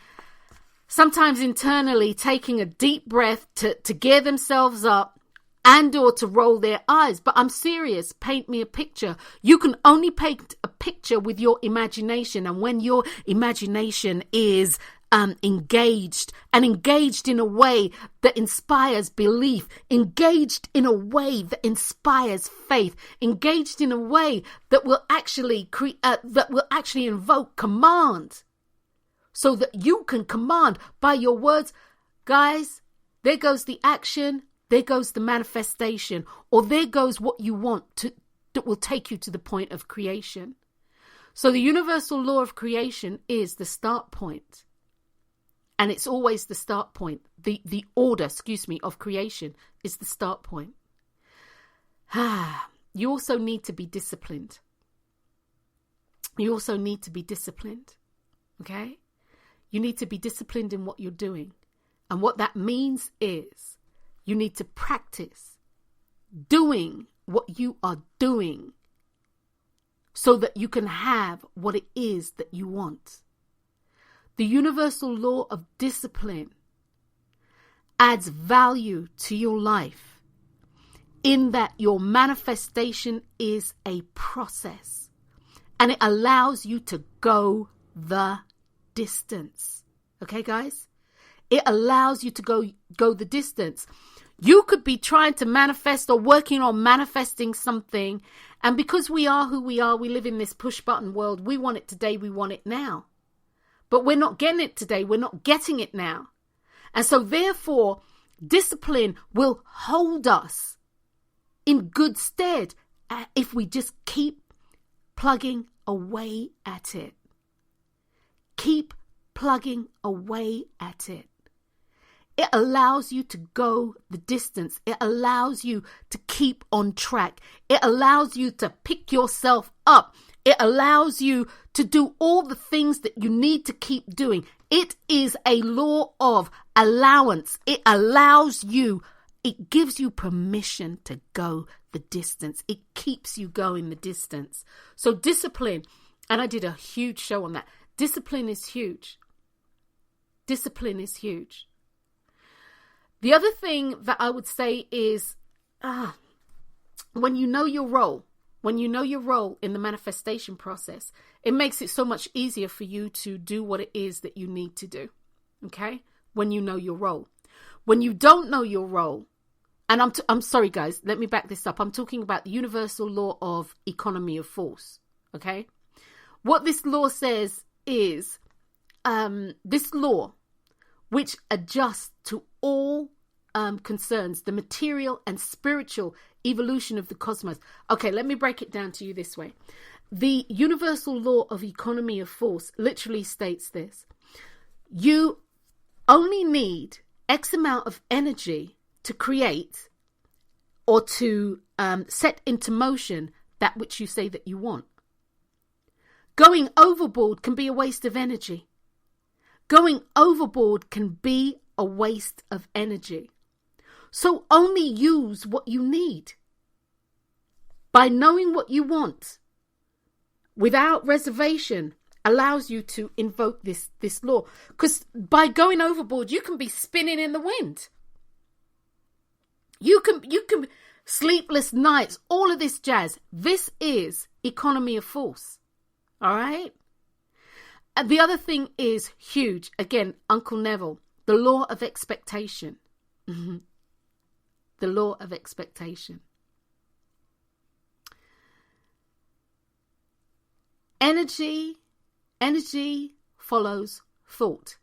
sometimes internally taking a deep breath to gear themselves up and or to roll their eyes. But I'm serious. Paint me a picture. You can only paint a picture with your imagination. And when your imagination is engaged in a way that inspires belief, engaged in a way that inspires faith, engaged in a way that will actually invoke command, so that you can command by your words. Guys, there goes the action, there goes the manifestation, or there goes what you want to that will take you to the point of creation. So the universal law of creation is the start point. And it's always the start point. The order, of creation is the start point. You also need to be disciplined. You also need to be disciplined. Okay? You need to be disciplined in what you're doing. And what that means is you need to practice doing what you are doing so that you can have what it is that you want. The universal law of discipline adds value to your life in that your manifestation is a process and it allows you to go the distance. Okay, guys? It allows you to go the distance. You could be trying to manifest or working on manifesting something. And because we are who we are, we live in this push button world. We want it today. We want it now. But we're not getting it today. We're not getting it now. And so therefore, discipline will hold us in good stead if we just keep plugging away at it. Keep plugging away at it. It allows you to go the distance. It allows you to keep on track. It allows you to pick yourself up. It allows you to do all the things that you need to keep doing. It is a law of allowance. It allows you, it gives you permission to go the distance. It keeps you going the distance. So discipline, and I did a huge show on that. Discipline is huge. Discipline is huge. The other thing that I would say is when you know your role in the manifestation process, it makes it so much easier for you to do what it is that you need to do. Okay? When you know your role. When you don't know your role, and I'm sorry guys, let me back this up. I'm talking about the universal law of economy of force. Okay? What this law says is this law, which adjusts to all concerns the material and spiritual evolution of the cosmos. Okay, let me break it down to you this way. The universal law of economy of force literally states this. You only need X amount of energy to create or to set into motion that which you say that you want. Going overboard can be a waste of energy. Going overboard can be a waste of energy. So only use what you need. By knowing what you want without reservation allows you to invoke this law. Because by going overboard, you can be spinning in the wind. You can sleepless nights, all of this jazz. This is economy of force. All right? And the other thing is huge. Again, Uncle Neville, the law of expectation. Mm-hmm. The law of expectation. Energy follows thought.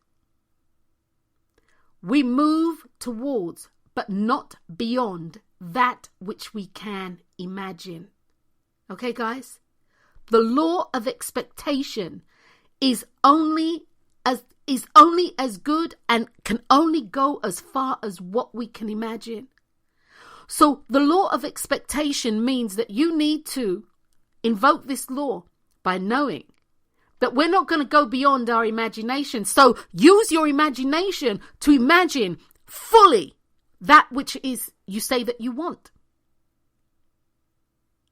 We move towards, but not beyond, that which we can imagine. Okay, guys? The law of expectation is only as good and can only go as far as what we can imagine. So the law of expectation means that you need to invoke this law by knowing that we're not going to go beyond our imagination. So use your imagination to imagine fully that which is you say that you want.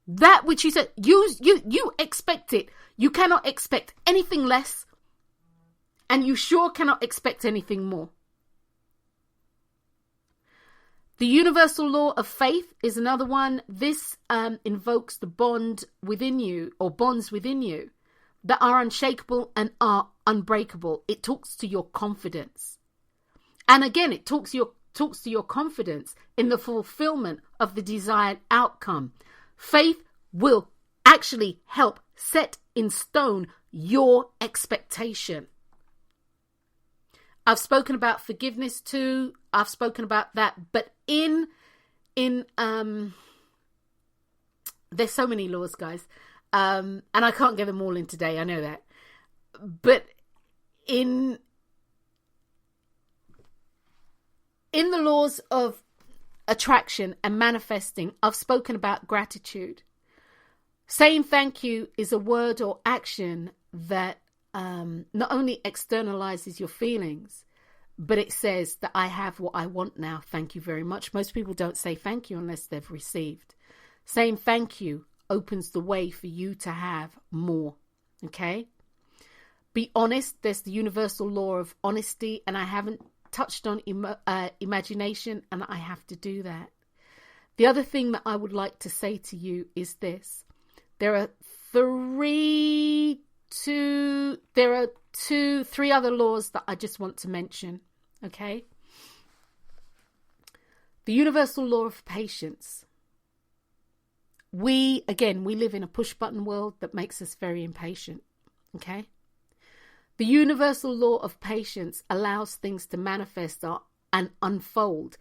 That which you said, you expect it. You cannot expect anything less. And you sure cannot expect anything more. The universal law of faith is another one. This invokes the bond within you, or bonds within you, that are unshakable and are unbreakable. It talks to your confidence. And again, it talks to your confidence in the fulfillment of the desired outcome. Faith will actually help set in stone your expectation. I've spoken about forgiveness too. I've spoken about that, but in there's so many laws, guys, and I can't get them all in today. I know that, but in In the laws of attraction and manifesting, I've spoken about gratitude. Saying thank you is a word or action that not only externalizes your feelings, but it says that I have what I want now. Thank you very much. Most people don't say thank you unless they've received. Saying thank you opens the way for you to have more. Okay? Be honest. There's the universal law of honesty, and I haven't touched on imagination, and I have to do that. The other thing that I would like to say to you is this. There are three other laws that I just want to mention. Okay? The universal law of patience. We live in a push button world that makes us very impatient. Okay? The universal law of patience allows things to manifest and unfold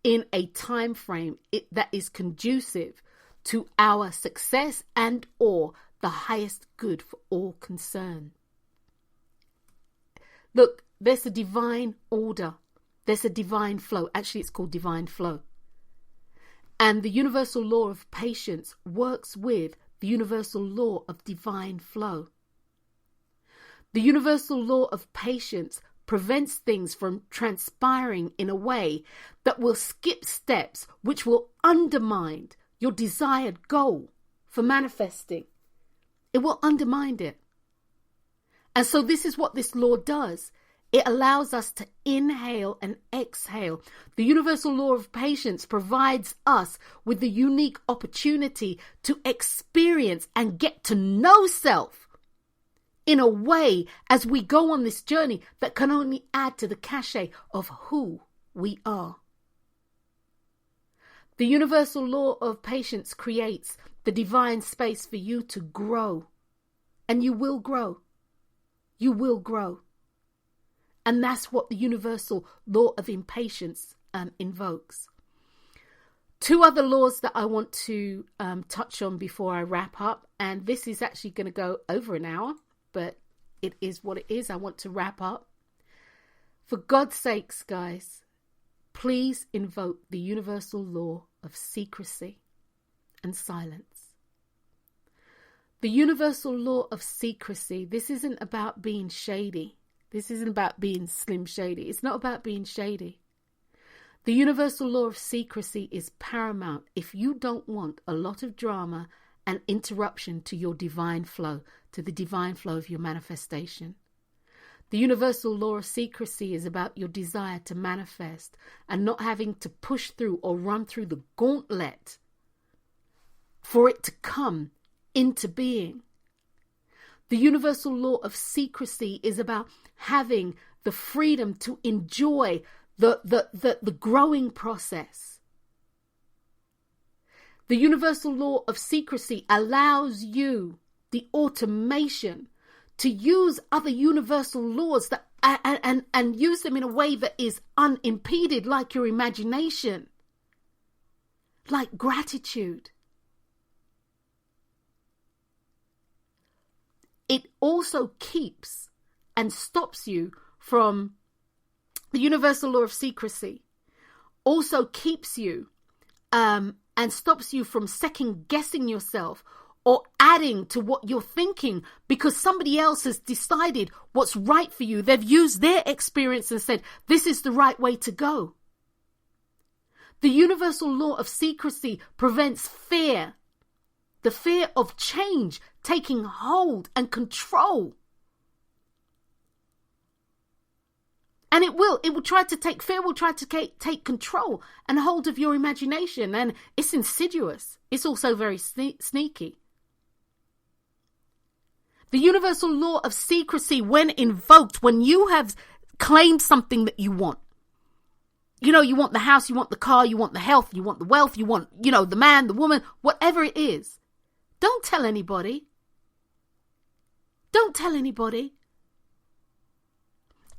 in a time frame that is conducive to our success and or the highest good for all concerned. Look, there's a divine order. There's a divine flow. Actually, it's called divine flow. And the universal law of patience works with the universal law of divine flow. The universal law of patience prevents things from transpiring in a way that will skip steps, which will undermine your desired goal for manifesting. It will undermine it. And so this is what this law does. It allows us to inhale and exhale. The universal law of patience provides us with the unique opportunity to experience and get to know self in a way as we go on this journey that can only add to the cachet of who we are. The universal law of patience creates the divine space for you to grow. And you will grow. You will grow. And that's what the universal law of impatience invokes. Two other laws that I want to touch on before I wrap up. And this is actually going to go over an hour, but it is what it is. I want to wrap up. For God's sakes, guys, please invoke the universal law of secrecy and silence. The universal law of secrecy, this isn't about being shady. This isn't about being Slim Shady. It's not about being shady. The universal law of secrecy is paramount if you don't want a lot of drama and interruption to your divine flow, to the divine flow of your manifestation. The universal law of secrecy is about your desire to manifest and not having to push through or run through the gauntlet for it to come into being. The universal law of secrecy is about having the freedom to enjoy the growing process. The universal law of secrecy allows you the automation to use other universal laws that and use them in a way that is unimpeded, like your imagination, like gratitude. It also keeps and stops you from the universal law of secrecy. Also keeps you and stops you from second guessing yourself or adding to what you're thinking because somebody else has decided what's right for you. They've used their experience and said, this is the right way to go. The universal law of secrecy prevents fear. The fear of change taking hold and control. And fear will try to take control and hold of your imagination. And it's insidious. It's also very sneaky. The universal law of secrecy, when invoked, when you have claimed something that you want. You know, you want the house, you want the car, you want the health, you want the wealth, you want, the man, the woman, whatever it is. Don't tell anybody. Don't tell anybody.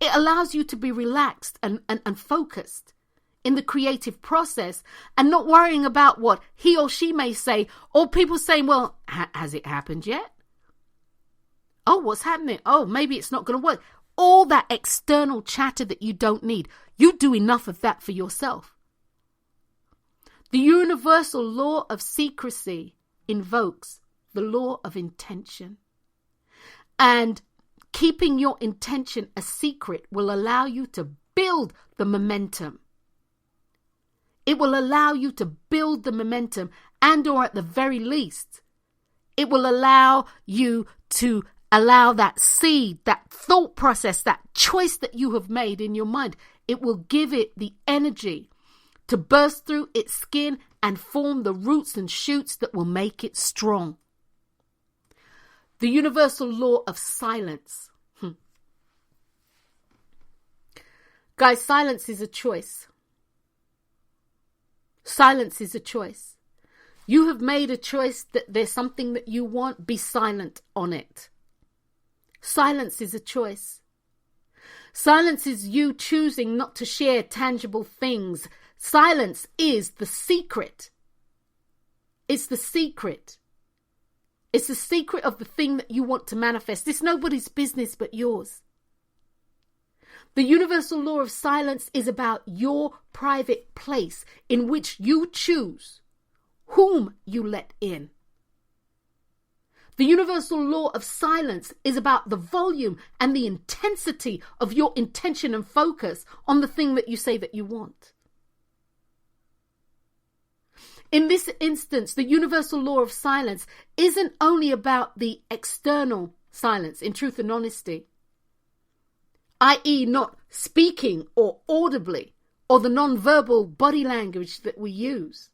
It allows you to be relaxed and focused in the creative process and not worrying about what he or she may say or people saying, well, has it happened yet? Oh, what's happening? Oh, maybe it's not going to work. all that external chatter that you don't need. You do enough of that for yourself. The universal law of secrecy invokes the law of intention. And keeping your intention a secret will allow you to build the momentum. It will allow you to build the momentum, and or at the very least, it will allow you to allow that seed, that thought process, that choice that you have made in your mind. It will give it the energy to burst through its skin and form the roots and shoots that will make it strong. The universal law of silence. Guys, silence is a choice. Silence is a choice. You have made a choice that there's something that you want, be silent on it. Silence is a choice. Silence is you choosing not to share tangible things. Silence is the secret. It's the secret. It's the secret of the thing that you want to manifest. It's nobody's business but yours. The universal law of silence is about your private place in which you choose whom you let in. The universal law of silence is about the volume and the intensity of your intention and focus on the thing that you say that you want. In this instance, the universal law of silence isn't only about the external silence, in truth and honesty, i.e. not speaking or audibly, or the non-verbal body language that we use.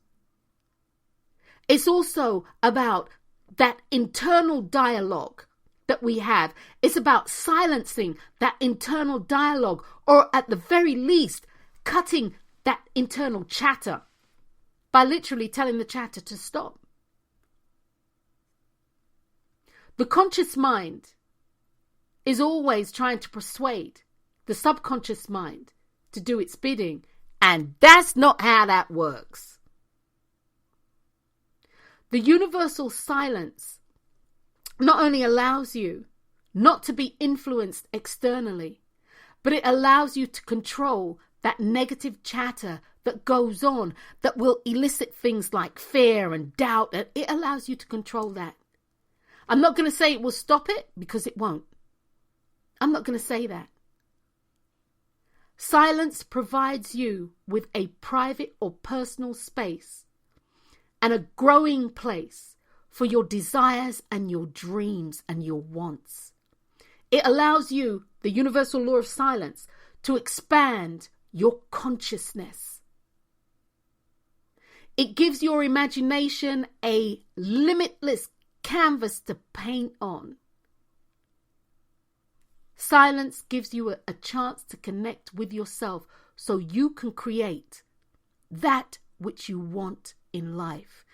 It's also about that internal dialogue that we have. It's about silencing that internal dialogue, or at the very least, cutting that internal chatter by literally telling the chatter to stop. The conscious mind is always trying to persuade the subconscious mind to do its bidding, and that's not how that works. The universal silence not only allows you not to be influenced externally, but it allows you to control that negative chatter that goes on that will elicit things like fear and doubt. And it allows you to control that. I'm not going to say it will stop it, because it won't. I'm not going to say that. Silence provides you with a private or personal space and a growing place for your desires and your dreams and your wants. It allows you, the universal law of silence, to expand your consciousness. It gives your imagination a limitless canvas to paint on. Silence gives you a chance to connect with yourself so you can create that which you want in life.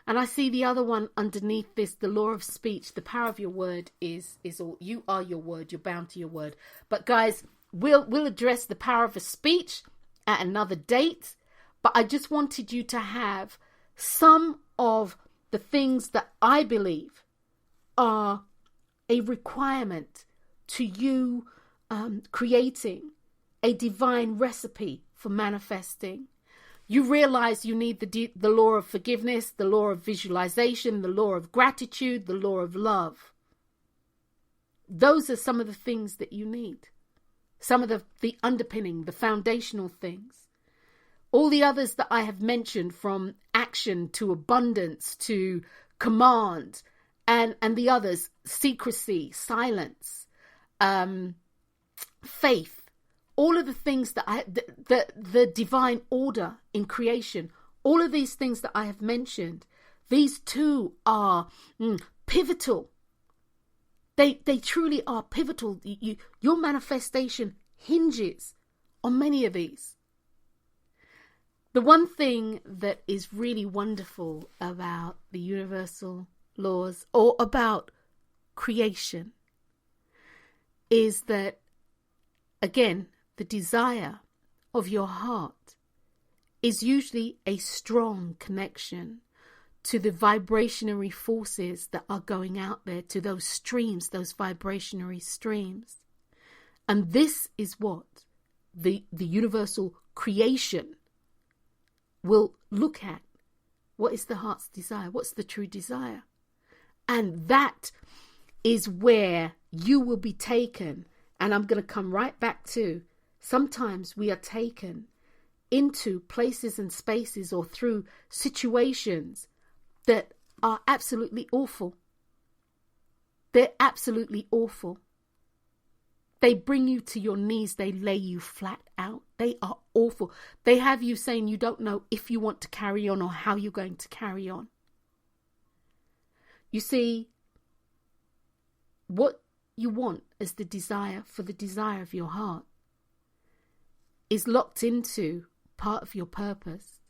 And I see the other one underneath this, the law of speech. The power of your word is all. You are your word. You're bound to your word. But guys, we'll address the power of a speech at another date. But I just wanted you to have some of the things that I believe are a requirement to you creating a divine recipe for manifesting. You realize you need the law of forgiveness, the law of visualization, the law of gratitude, the law of love. Those are some of the things that you need. Some of the underpinning, the foundational things. All the others that I have mentioned, from action to abundance to command, and the others, secrecy, silence, faith, all of the things that the divine order in creation, all of these things that I have mentioned, these too are pivotal. They truly are pivotal. Your manifestation hinges on many of these. The one thing that is really wonderful about the universal laws, or about creation, is that, again, the desire of your heart is usually a strong connection to the vibrationary forces that are going out there, to those streams, those vibrationary streams. And this is what the universal creation will look at. What is the heart's desire? What's the true desire? And that is where you will be taken. And I'm going to come right back to, sometimes we are taken into places and spaces or through situations that are absolutely awful. They're absolutely awful. They bring you to your knees. They lay you flat out. They are awful. They have you saying you don't know if you want to carry on or how you're going to carry on. You see, what you want as the desire for the desire of your heart is locked into part of your purpose.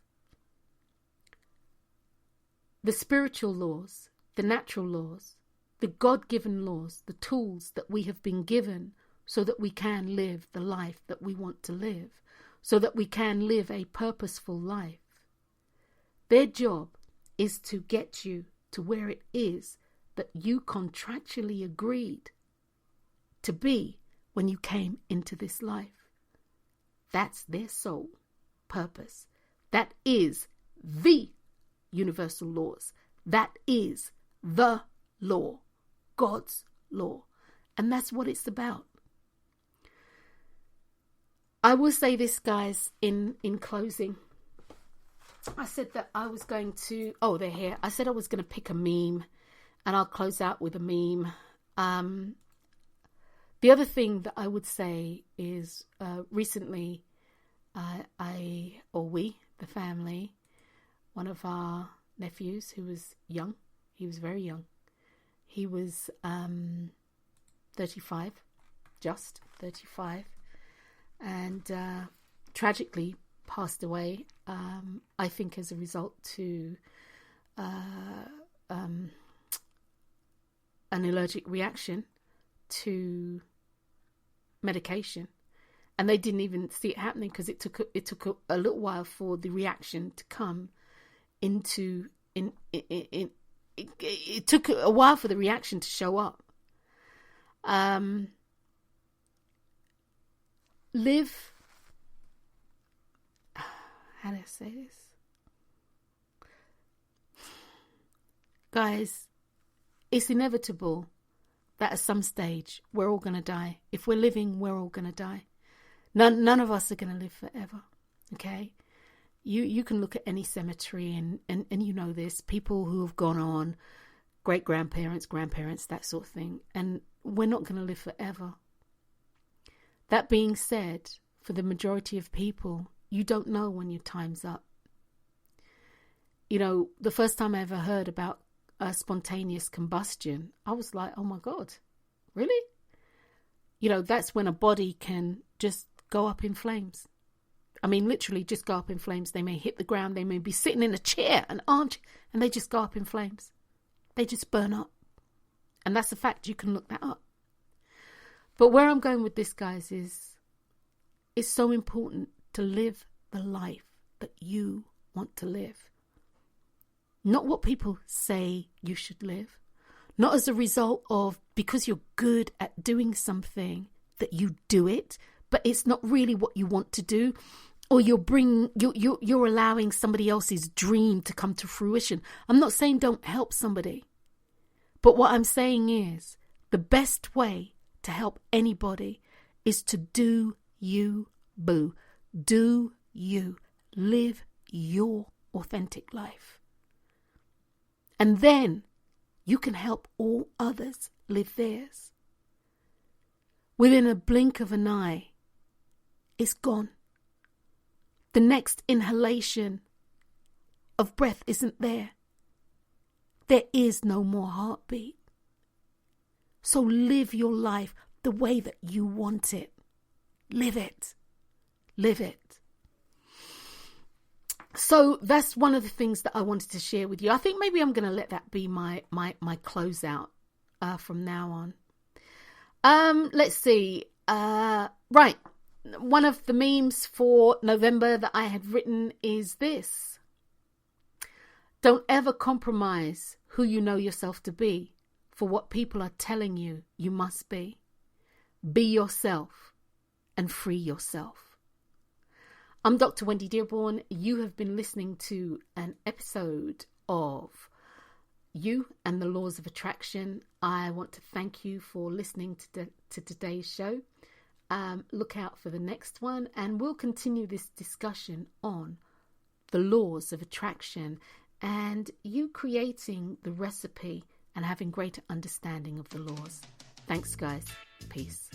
The spiritual laws, the natural laws, the God-given laws, the tools that we have been given so that we can live the life that we want to live, so that we can live a purposeful life. Their job is to get you to where it is that you contractually agreed to be when you came into this life. That's their sole purpose. That is the universal laws. That is the law, God's law. And that's what it's about. I will say this, guys, in closing. I said that I was going to, they're here. I said I was going to pick a meme, and I'll close out with a meme. The other thing that I would say is recently we, the family, one of our nephews who was young, he was very young. He was 35, just 35, and tragically passed away, I think as a result to an allergic reaction to medication. And they didn't even see it happening because it took a little while for the reaction to come into it took a while for the reaction to show up. Live, how do I say this? Guys, it's inevitable that at some stage we're all going to die. If we're living, we're all going to die. None of us are going to live forever, okay? You can look at any cemetery and you know this, people who have gone on, great-grandparents, grandparents, that sort of thing, and we're not going to live forever. That being said, for the majority of people, you don't know when your time's up. You know, the first time I ever heard about spontaneous combustion, I was like, oh my God, really? You know, that's when a body can just go up in flames. I mean, literally just go up in flames. They may hit the ground. They may be sitting in a chair, an armchair, and they just go up in flames. They just burn up. And that's a fact. You can look that up. But where I'm going with this, guys, is it's so important to live the life that you want to live. Not what people say you should live. Not as a result of, because you're good at doing something, that you do it, but it's not really what you want to do. Or you're allowing somebody else's dream to come to fruition. I'm not saying don't help somebody. But what I'm saying is the best way to help anybody is to do you, boo. Do you. Live your authentic life. And then you can help all others live theirs. Within a blink of an eye, it's gone. The next inhalation of breath isn't there. There is no more heartbeat. So live your life the way that you want it. Live it. Live it. So that's one of the things that I wanted to share with you. I think maybe I'm going to let that be my closeout from now on. Let's see. Right. One of the memes for November that I had written is this. Don't ever compromise who you know yourself to be for what people are telling you you must be. Be yourself. and free yourself. I'm Dr. Wendy Dearborne. You have been listening to an episode of You and the Laws of Attraction. I want to thank you for listening to today's show. Look out for the next one, and we'll continue this discussion on the laws of attraction and you creating the recipe and having greater understanding of the laws. Thanks, guys. Peace.